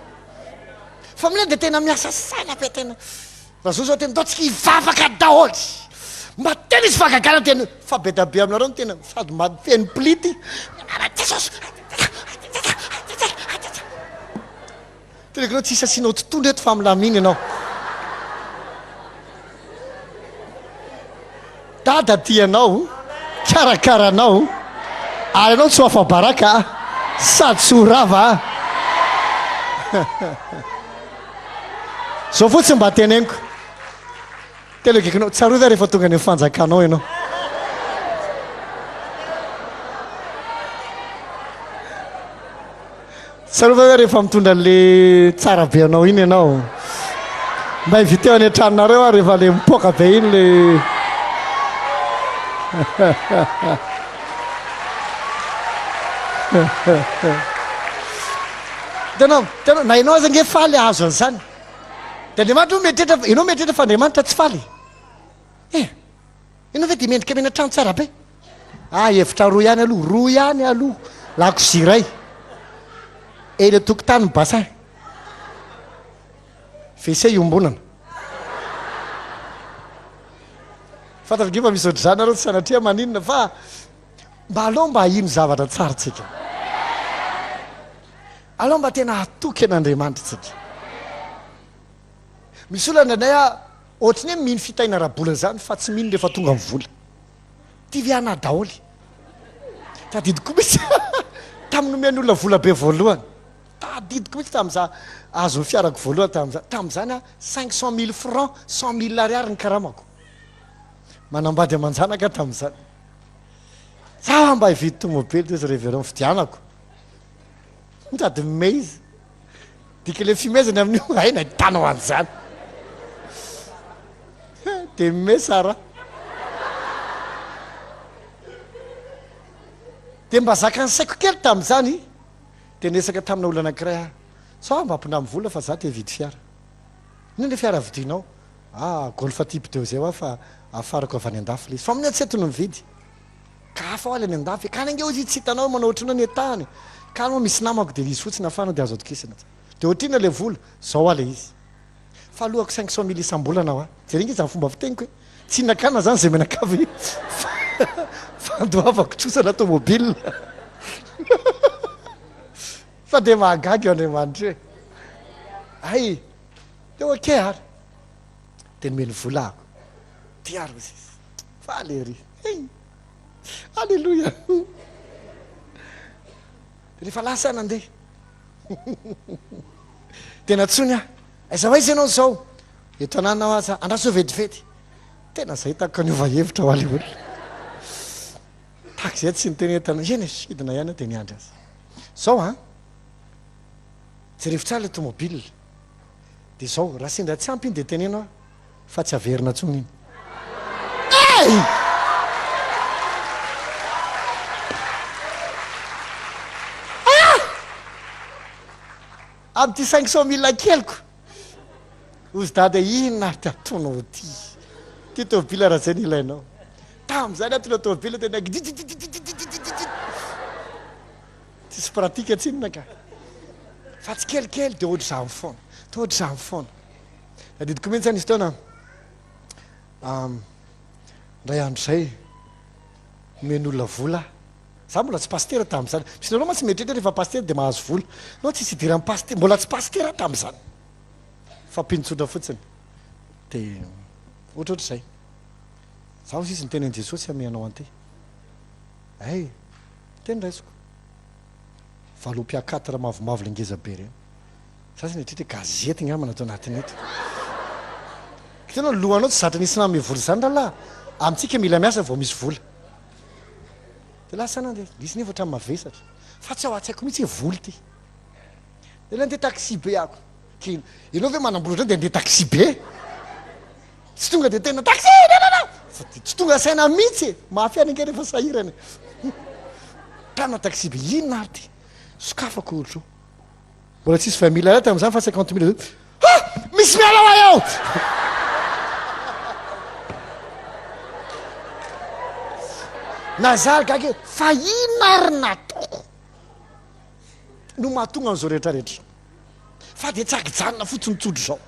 F: fa mila de tena miasa saina be tena raha zao zao tena ataotsika hivavaka daholy mba tena izy fagagana tena fa be da be aminareo no tena sady mafeny plity jesosy tenekinao tsisy asianao tontondro eto fa milaminy ianao dada tianao karakaranao ary anao tsy Fotoam-Bavaka sady tsy horava zao fotsy mba teneniko tena gekinao tsaroa rehefa tonga ny fanjakanao ianao tsaroa rehefa mitondra le tsara be anao iny ianao mba inviteo any an-tranonareo rehefa le mipoaka be iny le tenao na ianao aza nge faly azo an'izany de Andriamanitra ianao mieritreritra fa Andriamanitra tsy faly ianao ve de mendrika mena trano tsara be hevitra roa ihany aloha lakoziray eny tokotany basin vese iombonana fantatro fa misy ohatry zany areo tsy sanatria maninona fa mba aloha mba ino zavatra tsara tsika aloha mba tena atoky an'Andriamanitra tsika misy olana nay ohatrany hoe mino fitaina rabola zany fa tsy mino rehefa tonga mivola ty viana daholy tadidiko misy tamin'ny omen'olona vola be voalohany tady tadidiko mihitsy tamin'za azo ny fiarako voalohany tamin'izany a 500 000 francs 100 000 ariary ny karamako manambady amanjanaka tamin'izany za mba hividy tomobily tozy reveron fidianako mitady mime izy dika le fimezany amin'io aina hitanao an'izany de mime sara de mba zaka ny saiko kely tamin'izany de nesaka tamina olo anankiray a sa mba ampinamy vola fa za te vidy fiara ino le fiara vidinao golfa type 2 zay hoa fa afarako avy any andafy le izy fa amin'ny atsety no mividy ka afa ho aly any andafy ka nange ozy tsy hitanao manao ohatrana ny etahany ka anao misy namako de izy fotsiny afanao de azo atokisana de ohatrina le vola zao a le izy fa alohako 500 000 isam-bolana ao a jereny izy amin'ny fomba fiteniko hoe tsy nakana zany zay menakavy fandoavako trosana tomobile fa de mahagagy eo andriamanitra hoe ay de oke ary de nomeny vola ako tiaro izy izy fa alery alleloia de rehefa lasa nandeha de natsony a aiza va izy ianao zao eto ananao aza andraso vetivety tena zay hitako kaniova hevitra ho ale olona taky zay tsy nyteny etana eny sidina ihany a de niandry azy zao a jerevitsara le tomobile de zao raha sendra tsy ampy iny de tenena a fa tsy averina tsony iny amty 500 000 keliko ozy dady inona ary ty atonao ty tomobile raha zay ny ilainao tam'izany atona tomobile tena tsisy pratika tsy inona ka fa tsy kelikely de ohatra zany foana to ohatra zany foana adidiko mihitsy zany izy taona ndray andro zay men'olona vola za mbola tsy pastera tamin'izany misy nanao ma tsy metrehtra rehefa pastera de mahazo vola nao tsisy hidiran'ny pastera mbola tsy pastera tamin'izany fa mpinotsotra fotsiny de ohatraohatra zay za ozy izy ny tenen'i jesosy amenao ante ay teny raisiko valompiakatra mavomavo le ngeza be reny za sy netrehtra gazety ngamba natao anatiny eto tenao lohanao tsy zatra nisy name vola zany rahalahy amintsika mila miasa vao misy vola de lasa nandeha lisy nefa ohatrany mavesatra fa tsy ao atsaiko mihitsy hoe voly ty de la ndeha taxi be ako kina ianao ve manambolo otrany de ndeha taxi be tsy tonga de tena taxi fa tsy tonga saina mihitsy mafy any ange rehefa sahirany trana taxi be inona ary ty sokafako ohatro mbola tsisy 20 000 araha tam'izany fa 50 000 misy mialao ay ao nazary gaky fa inona ary nataoko no mahatonga an'izao rehetrarehetra fa de tsakijanona fotsonytsodro zao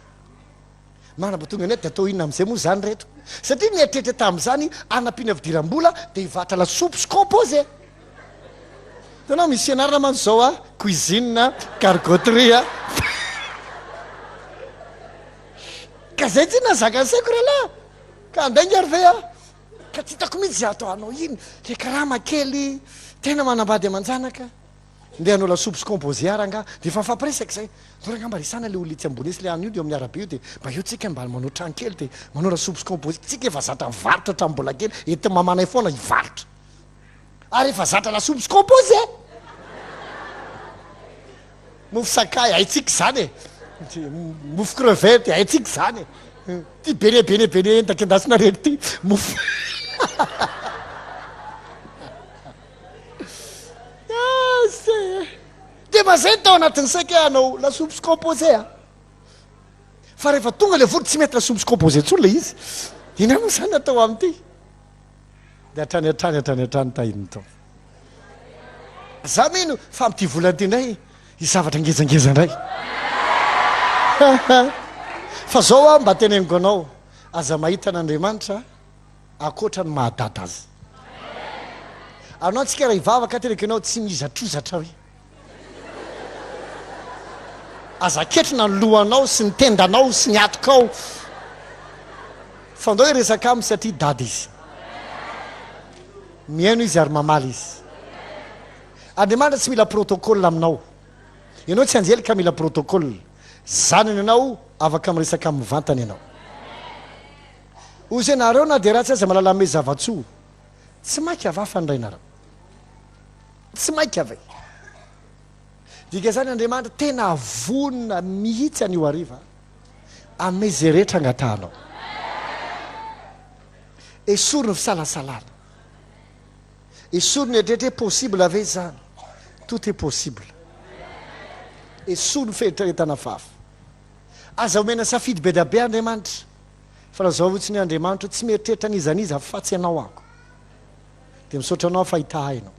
F: manaba tonga ny de atao inona am'izay moa zany reto satria nieritreritra tam'izany anampiana vidiram-bola de hivatra lasopy sy composé tanao misy ianarana man zao a cuisine cargoterie ka zay tsy nazaka ansaiko rahalahy ka andaingy ary ve a ka tsy hitako mihitsy zay atao anao iny le karama kely tena manambady amanjanaka ndeha anao lasopy sy composé aranga de efa mifampiresaky zay dorangamba risana le olo itsy ambony esy le any io de eo amin'ny arabe io de mba eo tsika mba manao trano kely de manao lasopy sy composé tsika efa zatra mivarotra hatrambola kely ety mamanay foana hivarotra ary efa zatra lasopy sy composé mofo sakay haitsika zany e mofo crevette haitsika zany e ty bene entaka endasina reny ty mofo de mazay tao anatin'ny saika anao lasopy sy composé a fa rehefa tonga le voly tsy mety lasopy sy composé ntsony le izy ina moa zany atao am'ty de atrany tahiny tao za mino fa am'ty volany ty ndray izavatra ngezangeza ndray fa zao a mba teneniko anao aza mahita an'andriamanitra akoatra ny mahadada azy anao antsika raha hivavaka teneko ianao tsy mizatrozatra hoe aza ketrina ny lohanao sy ny tendanao sy ny atokao fa ndao hoe resaka aminy satria dady izy miaino izy ary mamaly izy andriamanitra tsy mila protocole aminao ianao tsy anjelika mila protocole zanany ianao afaka miresaka mivantany ianao ozy anareo na de raha tsy aza malala me zavatsoa tsy mainky ava fandrainareo tsy mainky avay dika zany andriamanitra tena vonina mihitsy an'io ariva ame zay rehetra angatahanao esorony fisalasalana esorony etrehtra possible ave zany tout est possible esorony feritreretana fafa aza omena safidy be da be andriamanitra fa raha zao ohatsy ny andriamanitra tsy mieritreritra nizaniza fatsy anao ako de misaotra anao fahita hainao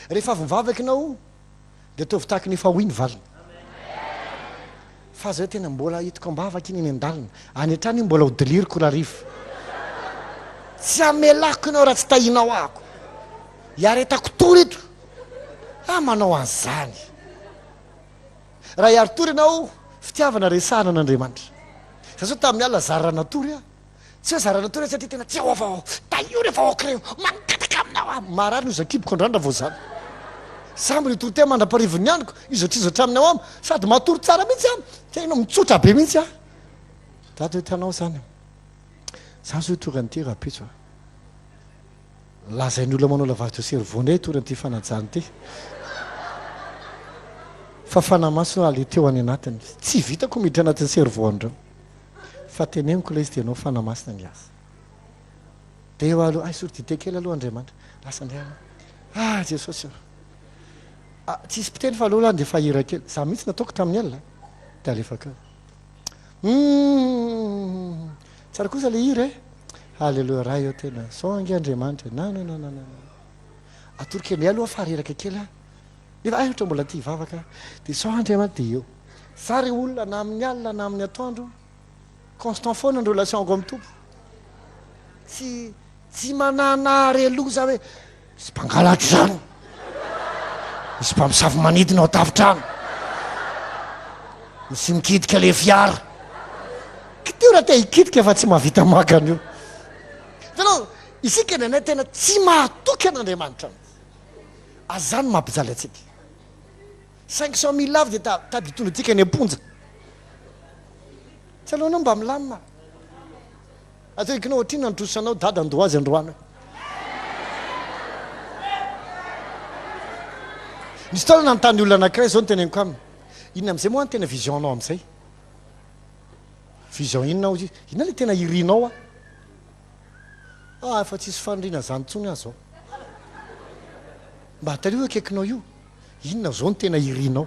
F: rehefa avy mivavakinao de tovy tahaky ny fahoiny valina fa zao tena mbola hitako ambavaka iny eny an-dalina any an-trany iny mbola hodiliriko raha rifa tsy amelako inao raha tsy tahinao ako iaretako tory eto manao an'izany raha iary tory ianao fitiavana resahana an'andriamanitra zao tamin'ny ala zara natory a tsy hoe zara natory satria tena tsy ao avao taio rehefa aokreo mankataka aminao a marary io zakiboko andrandra vao zany samby ny tory te mandra-parivony aniko izotrizatra aminao am sady matory tsara mihitsy am tenao mitsotra be mihitsy a dady hitanao zany za zao toranyity rapitso lazainy olo manao lavavitra servondray toranyity fanajany ty fa fanamaso ale teo any anatiny tsy vitako miditra anatin'ny servoandreo fa teneniko la izy tenao fanamasina ny asa de eo aloha ay sortite kely aloha andriamanitra lasa andriana jesosy tsisy mpiteny fa aloha lany de fahira kely za mihitsy nataoko tamin'ny alina de alefaka tsara kosa le hira e alleloia raha eo tena songy andriamanitra nanananana atory kely aloha fariraka kely a defa ay ohatra mbola ty vavaka de so andriamanitra de eo sary olona na amin'ny alina na amin'ny atoandro constant foana ny relationko amin'ny tompo tsy mananary aloha za hoe sy mpangalatry zany misy mpamisavy manidina ao tavitrano misy mikidika le fiara kitio raha te hikidika fa tsy mahavita makany io tanao isika ny anay tena tsy mahatoky an'andriamanitra azany mampijaly atsika 500 000 avy de taditona atsika ny amponja tsy alohanao mba milamina atao ikinao ohatriny androsanao dady andoazy androany nisy taona nanontany olona anakiray zao ny teneniko aminy inona am'izay moa ny tena visionnao am'izay vision inonao izy inona le tena irinao a fa tsisy fanirina zany tsony azy zao mba atareo akaikinao io inona zao ny tena irinao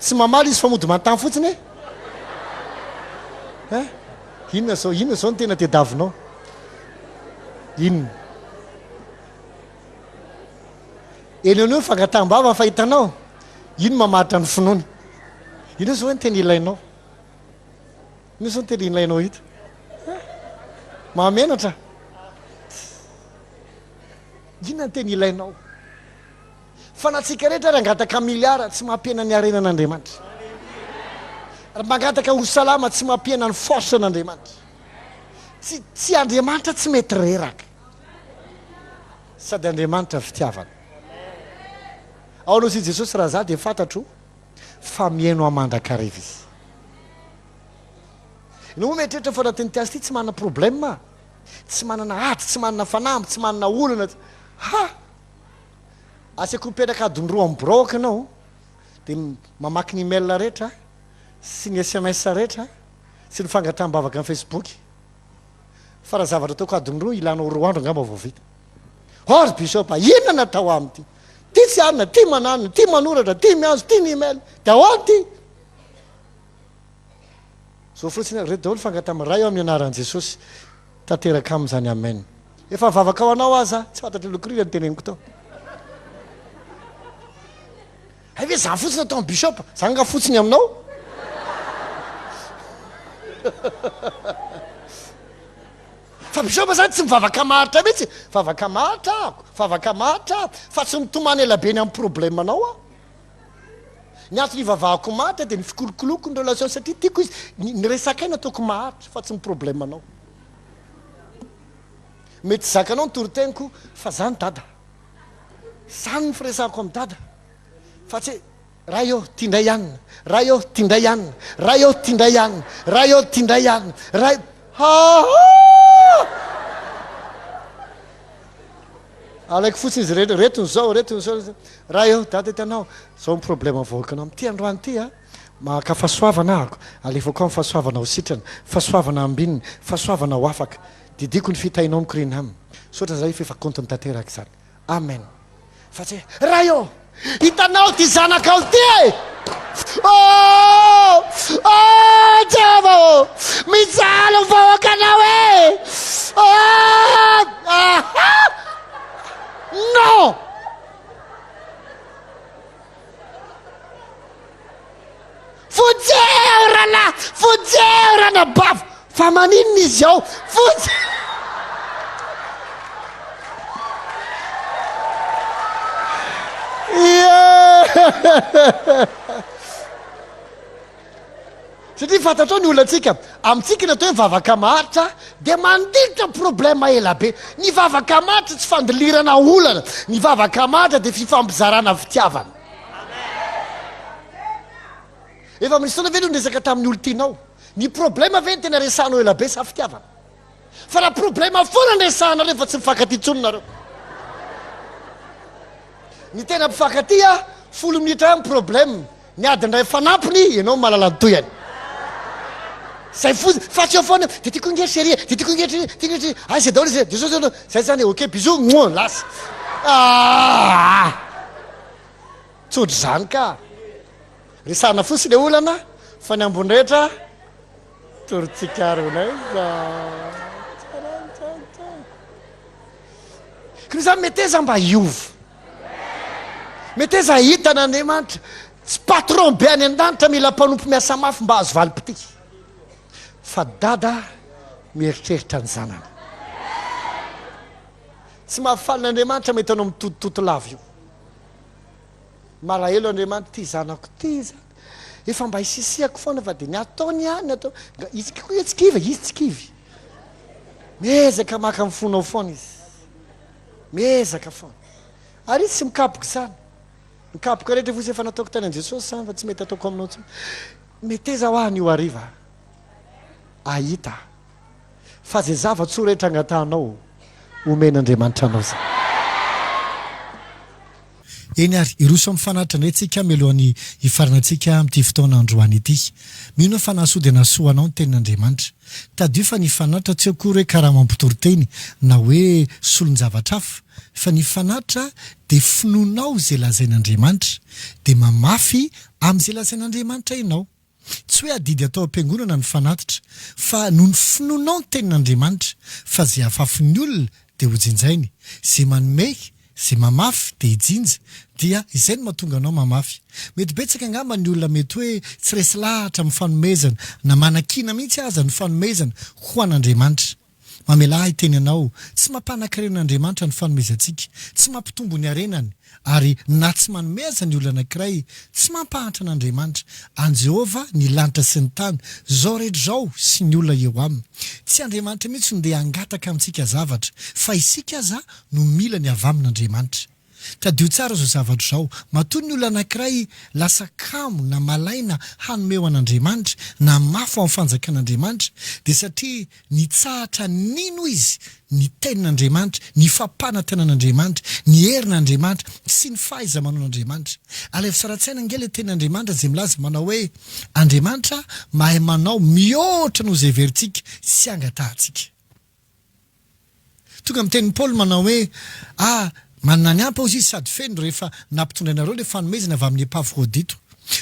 F: tsy mamaly izy fa mody mantany fotsiny e inona zao ny tena tedavinao inona enoneo fangatambava ny fahitanao ino mamaritra ny finoany inona zao ny tena ilainao inona zao ny tena ilainao hita mahamenatra inona ny tena ilainao fa natsika rehetra raha angataka miliara tsy mampiena ny arena an'andriamanitra raha mangataka olo salama tsy mampiena ny force an'andriamanitra tsy andriamanitra tsy mety reraka sady andriamanitra fitiavana ao anao sy jesosy raha za de fantatro fa miaino amandrakariva izy no moa metrehitra fa natiny tiazy ty tsy manana problème tsy manana aty tsy manana fanamby tsy manana olana asiako mipetraka adiny-roa amin'ny broka anao de mamaky ny email rehetra sy ny SMS rehetra sy ny fangataham-bavaka amin'ny Facebook fa raha zavatra ataoko adiny-roa ilanao 2 andro angamba vao vita or bishop inona natao amity ty tsy anina ty mananina ty manoratra ty miazo ty ny email de ahoany ty zao fotsiny reto daholo fangatahama raha eo amin'ny anaran'i Jesosy tanteraka amin'izany amen efa vavaka ao anao aza tsy fantatry lokorina ny teneniko tao ve zany fotsiny atao amin'ny bishop zany nga fotsiny aminao fa bishop zany tsy mivavaka maritra mihitsy vavaka maritra ako vavaka maritra fa tsy mitomany elabeny amin'ny problème anao a ny antony ivavahako maritra de ny fikolokoloko ny relation satria tiako izy ny resakaina ataoko maritra fa tsy ny problème anao mety zakanao ny toroteniko fa zany dada zany ny firesako amin'ny dada fa tsy raha eo tiandray ihanina raha eo tiandray ihanina raha eo tiandray ihanina raha eo tiandray ihanina raha alaiko fotsiny izy retony zao raha eo dada hitanao zao ny problème avoakanao am'ty androany ty a maka fahasoavana ahako alefako amin'ny fahasoavana ho sitrana fahasoavana ambininy fahasoavana ho afaka didiko ny fitainao mikirina aminy sotra zay fefa kontiny tanteraka zany amen fa tsy raha eo hitanao ty zanakao ty jeva mijalo vahoakanao non fujeurana bavo fa maninona izy ao satria fantatrao ny olonantsika amintsika natao hoe vavaka maharitra dia mandilitra problème ela be ny vavaka maharitra tsy fandilirana olana ny vavaka maharitra dia fifampizarana fitiavana efa misy fotoana ve no resaka tamin'ny olo tianao ny problème ve ny tena resahanao ela be sa fitiavana fa raha problème foana ny resahanareo fa tsy mifankatytsononareo ny tena mpifankaty a 10 minitra ny problème ny adindray fanampiny ianao mahalala toyany zay fo fa tsy eo foana de tiako inge chérie de tiako inge ay zay daholo zay de zay zany ok bisou lasa tsodry zany ka resahana fosy le olana fa ny ambonrehetra torotsikarona kno zany meteza mba iova meteza hitana andriamanitra tsy patron be any an-danitra mila mpanompo miasa mafy mba azo valipity fa dada mieritreritra ny zanana tsy mahafalon'andriamanitra mety anao mitotototo lava io malahelo andriamanitra ty zanako ty zany efa mba hisisiako foana fa de ny ataony any atao izy tsikiva izy tsikivy miezaka maka mifonao foana izy miezaka foana ary izy tsy mikapoka zany mikapoka rehetra fosy efa nataoko tany an Jesosy zany fa tsy mety ataoko aminao tsy meteza ho any io ariva ahita fa zay zava-tso rehetra angatanao omen'andriamanitra anao zany
G: eny ary iroso amin'ny fanatitra indray tsika mialohan'ny hifaranantsika amin'ity fotoana androany ity mino fa nahasody nasoanao ny tenin'andriamanitra tadio fa ny fanatitra tsy akory hoe karaha mampitoroteny na hoe solon-javatra hafa fa ny fanatitra dia finoanao zay lazain'andriamanitra dia mamafy amin'izay lazain'andriamanitra ianao tsy hoe adidy atao am-piangonana ny fanatitra fa noho ny finoanao ny tenin'andriamanitra fa zay hafafin'ny olona dia hojinjainy zay manome zay mamafy dia hijinja dia izay no mahatonga anao mamafy mety betsaka angamba ny olona mety hoe tsy resy lahatra amin'ny fanomezana na manakina mihitsy aza ny fanomezana ho an'andriamanitra mamela hiteny anao tsy mampanankaren'andriamanitra ny fanomezantsika tsy mampitombo ny arenany ary na tsy manome aza ny olona anankiray tsy mampahatra an'andriamanitra an Jehova ny lanitra sy ny tany zao rehetra zao sy ny olona eo aminy tsy andriamanitra mihitsy ndeha angataka amintsika zavatra fa isika aza no mila ny avy amin'andriamanitra tadio tsara zao zavatra zao matoy ny olona anankiray lasa kamo na malaina hanomeo an'andriamanitra na mafo amin'ny fanjakan'andriamanitra dia satria nitsahatra nino izy ny tenin'andriamanitra ny fampanantenan'andriamanitra ny herin'andriamanitra sy ny fahaiza manon'andriamanitra alefa saratsaina ngely tenin'andriamanitra zay milaza manao hoe andriamanitra mahay manao mihoatra noho zay verintsika sy angatahantsika tonga amin'ny tenin'ny Paoly manao hoe manana ny ampy ao izy sady feno rehefa nampitondrainareo le fanomezana avy amin'ny Epafrodito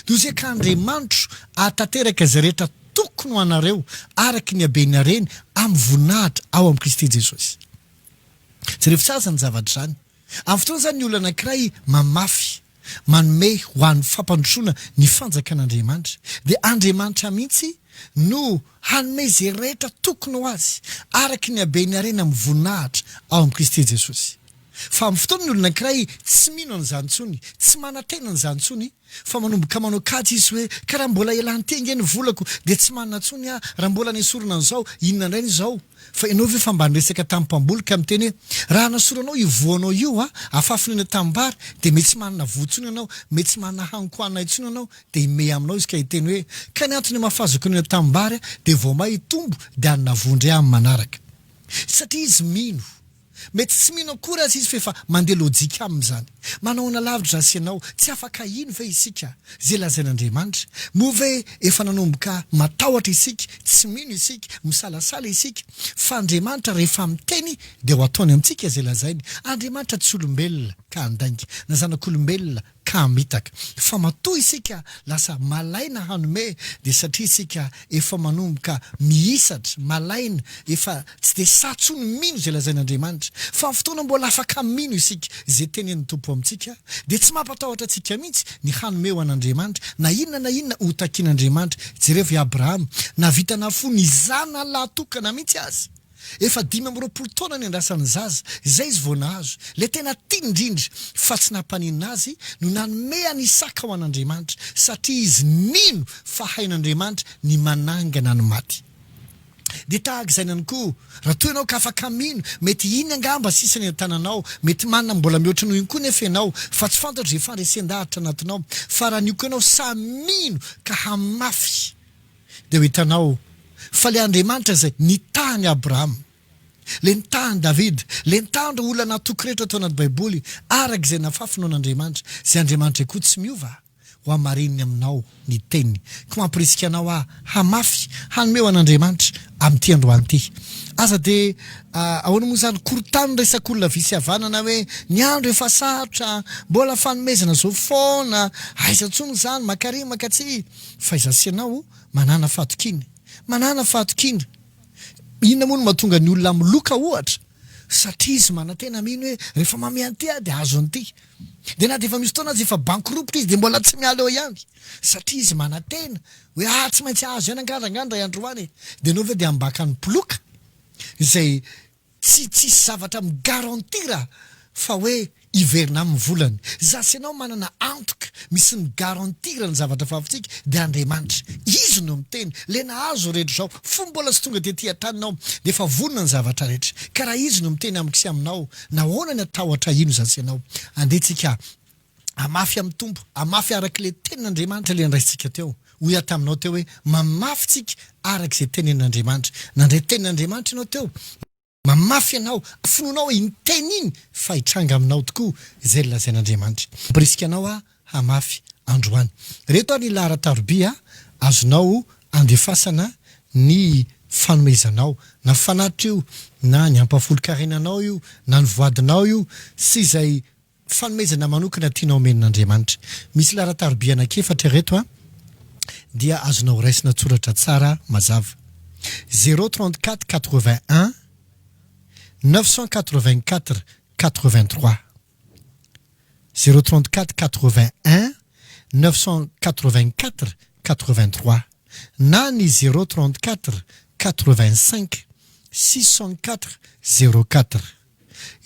G: noho izay ka andriamanitro ahatanteraka izay rehetra tokony ho anareo araky ny habeny areny amin'ny voninahitra ao amin'ny Kristy Jesosy jerefitra aza ny zavatra zany amin'ny fotoana zany ny olona anankiray mamafy manome ho an'ny fampandrosoana ny fanjakan'andriamanitra dia andriamanitra mihitsy no hanome izay rehetra tokony ho azy araky ny habeny areny amin'ny voninahitra ao amin'ny Kristy Jesosy fa amin'ny fotoana ny olona ankiray tsy mino an'izany ntsony tsy manantena an'izany ntsony fa manomboka manao katsy izy hoe ka raha mbola elantenga ny volako dia tsy manana ntsony raha mbola nesorona an'izao inona indray izao fa ianao ve fa mba niresaka tamin'ny mpamboloka amin'ny teny hoe raha nasoranao io voanao io afafina tambary dia mety tsy manana voantsony ianao mety tsy manana hankoana intsony ianao dia ime aminao izy ka hiteny hoe ka ny antony mahafazoko ny tambary dia vao may tombo dia anina vondry amin'ny manaraka satria izy mino mety tsy mino akory azy izy fa mandeha lojika amin'izany manao na lavitra zasy ianao tsy afaka ino ve isika zay lazain'Andriamanitra moa ve efa nanomboka matahotra isika tsy mino isika misalasala isika fa Andriamanitra rehefa miteny dia ho ataony amintsika zay lazainy Andriamanitra tsy olombelona ka andainga na zanak'olombelona ka mitaka fa matoa isika lasa malaina hanome dia satria isika efa manomboka mihisatra malaina efa tsy dia satsony mino zay lazain'Andriamanitra fa amin'ny fotoana mbola afaka mino isika zay tenen'ny tompo amintsika dia tsy mampatahotra antsika mihitsy ny hanome ho an'Andriamanitra na inona ho takian'Andriamanitra jereva i Abraham navita nafo ny zana lahatokana mihitsy azy efa 5 taona ny andrasan'ny zaza izay izy vao nahazo le tena tia indrindra fa tsy nampaninina azy no nanome any Isaka ho an'Andriamanitra satria izy nino fa hain'Andriamanitra ny manangana ny maty dia tahaka izay ihany koa raha toa ianao ka afaka mino mety iny angamba sisany an-tananao mety manana mbola mihoatra noho iny koa nefa ianao fa tsy fantatra izay fandresendahatra anatinao fa raha nio koa ianao samy mino ka hamafy dia ho hitanao fa le Andriamanitra izay nitahany Abraham le nitahany David le nitahany olona natoky rehetra atao anaty baiboly araka izay nafafinao an'Andriamanitra zay Andriamanitra koa tsy miova ho amarininy aminao ny teniny ka mampirisika anao hamafy hanome ho an'Andriamanitra amin'ity androany ity aza dia ahoana moa izany korotany resak'olona visy havanana hoe ny andro efa sarotra mbola fanomezana zao foana aiza ntsony izany makary makatsy fa izasianao manana fatokiny inona moa no mahatonga ny olona miloka ohatra satria izy manantena mino hoe rehefa mamianty dia azo an'ity dia na dia efa misy fotoana azy efa bankropitra izy dia mbola tsy miala eo ihany satria izy manantena hoe tsy maintsy azo ihany angandra iandroany dia anao ve dia ambaka ny mpiloka izay tsy zavatra migarantira fa hoe iverina amin'ny volany zasy ianao manana antoka misy ny garantira ny zavatra fahafintsika dia Andriamanitra izy no miteny le nahazo rehetra zao fo mbola sy tonga dia ty an-traninao dia efa vonona ny zavatra rehetra ka raha izy no miteny amikisy aminao nahoana ny atahotra ino zasy ianao andehantsika amafy amin'ny tompo amafy araka le tenin'Andriamanitra le andraisitsika teo hoy ataminao teo hoe mamafy tsika araka izay tenin'Andriamanitra nandray tenin'Andriamanitra ianao teo mamafy ianao afinonao inteny iny fa hitranga aminao tokoa izay lazain'Andriamanitra ampirisika anao hamafy androany reto ny laharatarobia azonao andefasana ny fanomezanao na fanatitra io na ny ampafolo-karenanao io na ny voadinao io sy izay fanomezana manokana tianao omen'Andriamanitra misy laharatarobia anakefatra reto dia azonao raisina tsoratra tsara mazava 034 81 984 83 034 81 984 83 na ny 034 85 604 04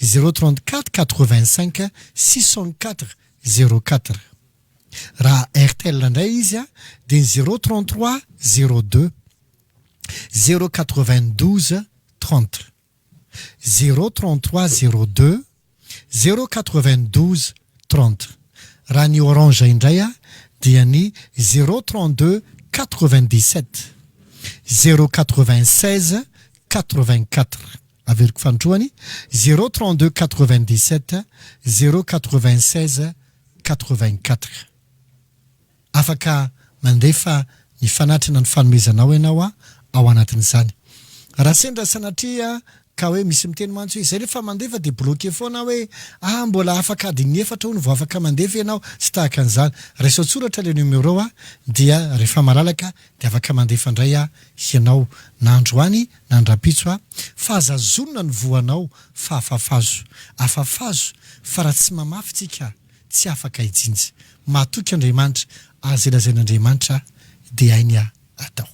G: 034 85 604 04 raha RTL indray izy dia 033 02 092 30 033 02 092 30 raha ny orange indray dia ny 032 97 096 84 averiko fandroany 032 97 096 84 afaka mandefa ny fanatrana ny fanomezanao ianao ao anatin'izany raha sendra sanatria ka hoe misy miteny mantso izay rehefa mandefa dia bloqué foana hoe mbola afaka adiny efatra no vao afaka mandefa ianao sy tahaka an'izany raisao tsoratra le numéro dia rehefa malalaka dia afaka mandefa indray ianao na androany na andrapitso fa azazonina ny voanao fa afafazo fa raha tsy mamafy tsika tsy afaka hijinja mahatoky Andriamanitra azy lazain'Andriamanitra dia hainy atao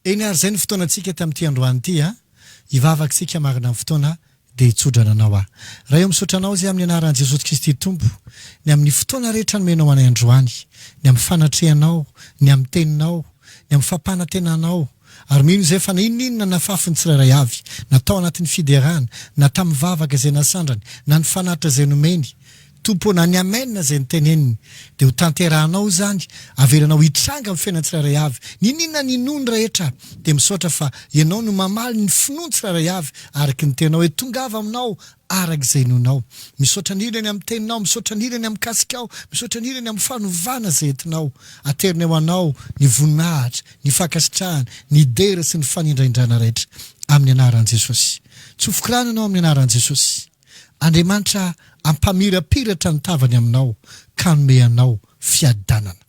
G: eny ary izay ny fotoanantsika tamin'ity androany ity ivavaka sika marina amin'ny fotoana dia hitsodrananao aho raha eo misotranao zay amin'ny anaran'i Jesosy Kristy Tompo ny amin'ny fotoana rehetra nomenao anay androany ny amin'ny fanatrehanao ny amin'ny teninao ny amin'ny fampanantenanao ary mino zay fa na inona nafafy ny tsirairay avy natao anatin'ny fiderana na tamin'ny vavaka izay nasandrany na ny fanatra izay nomeny tompo na ny amenina izay nyteneniny dia ho tanterahanao zany avelanao hitranga amin'ny fiainany tsirairay avy ninona ninony rehetra dia misaotra fa ianao no mamaly ny finoany tsirairay avy araky ny tenao hoe tongava aminao arak'izay nonao misaotra nirany amin'ny teninao misaotra nirany amin'ny kasikao misaotra nirany amin'ny fanovana izay entinao ateriny ao anao ny voninahitra ny fankasitrahana ny dera sy ny fanindraindrana rehetra amin'ny anaran'i Jesosy tsofokrana anao amin'ny anaran'i Jesosy Andriamanitra ampamirapiratra ny tavany aminao ka nome anao fiadanana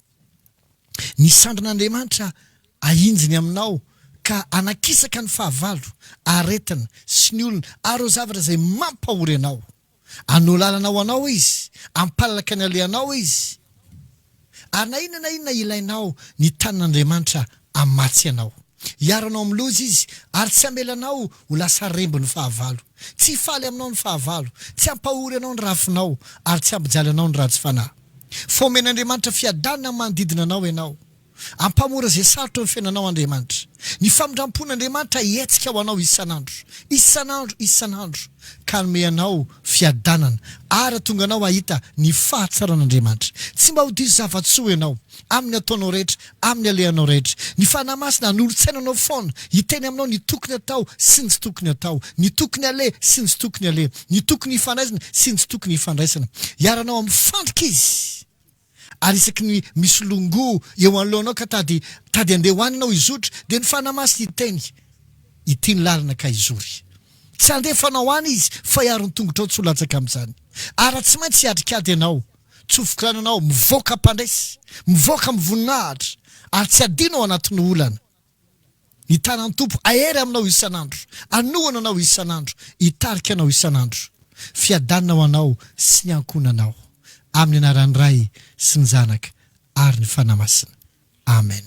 G: ny sandran'Andriamanitra ahinjiny aminao ka anakisaka ny fahavalo aretina sy ny olona areo zavatra izay mampahory anao anolalanao anao izy ampalalaka ny alehanao izy ary na inona ilainao ny tanin'Andriamanitra amatsy anao hiaranao amin'ny loza izy ary tsy amelanao ho lasa rembo ny fahavalo tsy faly aminao ny fahavalo tsy ampahory anao ny rafinao ary tsy ampijaly anao ny ratsy fanahy fa omen'Andriamanitra fiadanana manodidina anao ianao ampamora zay sarotra amin'ny fiainanao Andriamanitra ny famindrampon'Andriamanitra hietsika ho anao isanandro ka nome anao fiadanana ary tonga anao ahita ny fahatsaran'Andriamanitra tsy mba ho diso zavatsoa ianao amin'ny ataonao rehetra amin'ny alehanao rehetra ny fanahy masina an'olon-tsainanao foana hiteny aminao ny tokony atao sy ny tsy tokony atao ny tokony ale sy ny tsy tokony ale ny tokony hifandraisana sy ny tsy tokony hifandraisana hiaranao amin'ny fandrika izy ary isaky ny misy longo eo anoloanao ka tady andeha hoaninao izotra dia ny fanahy masina hiteny ity ny lalana ka izory tsy andefanao any izy fa hiarony tongotra ao tsy ho latsaka amin'izany ary tsy maintsy hiatrikady ianao tsofokrananao mivoaka mpandraisy mivoaka mivoninahitra ary tsy adinao anatin'ny olana ny tanan'ny tompo ahery aminao isanandro anohana anao isanandro hitarika anao isanandro fiadanina ho anao sy ny ankonanao amin'ny anaran'ny Ray sy ny Zanaka ary ny fanahy masina amen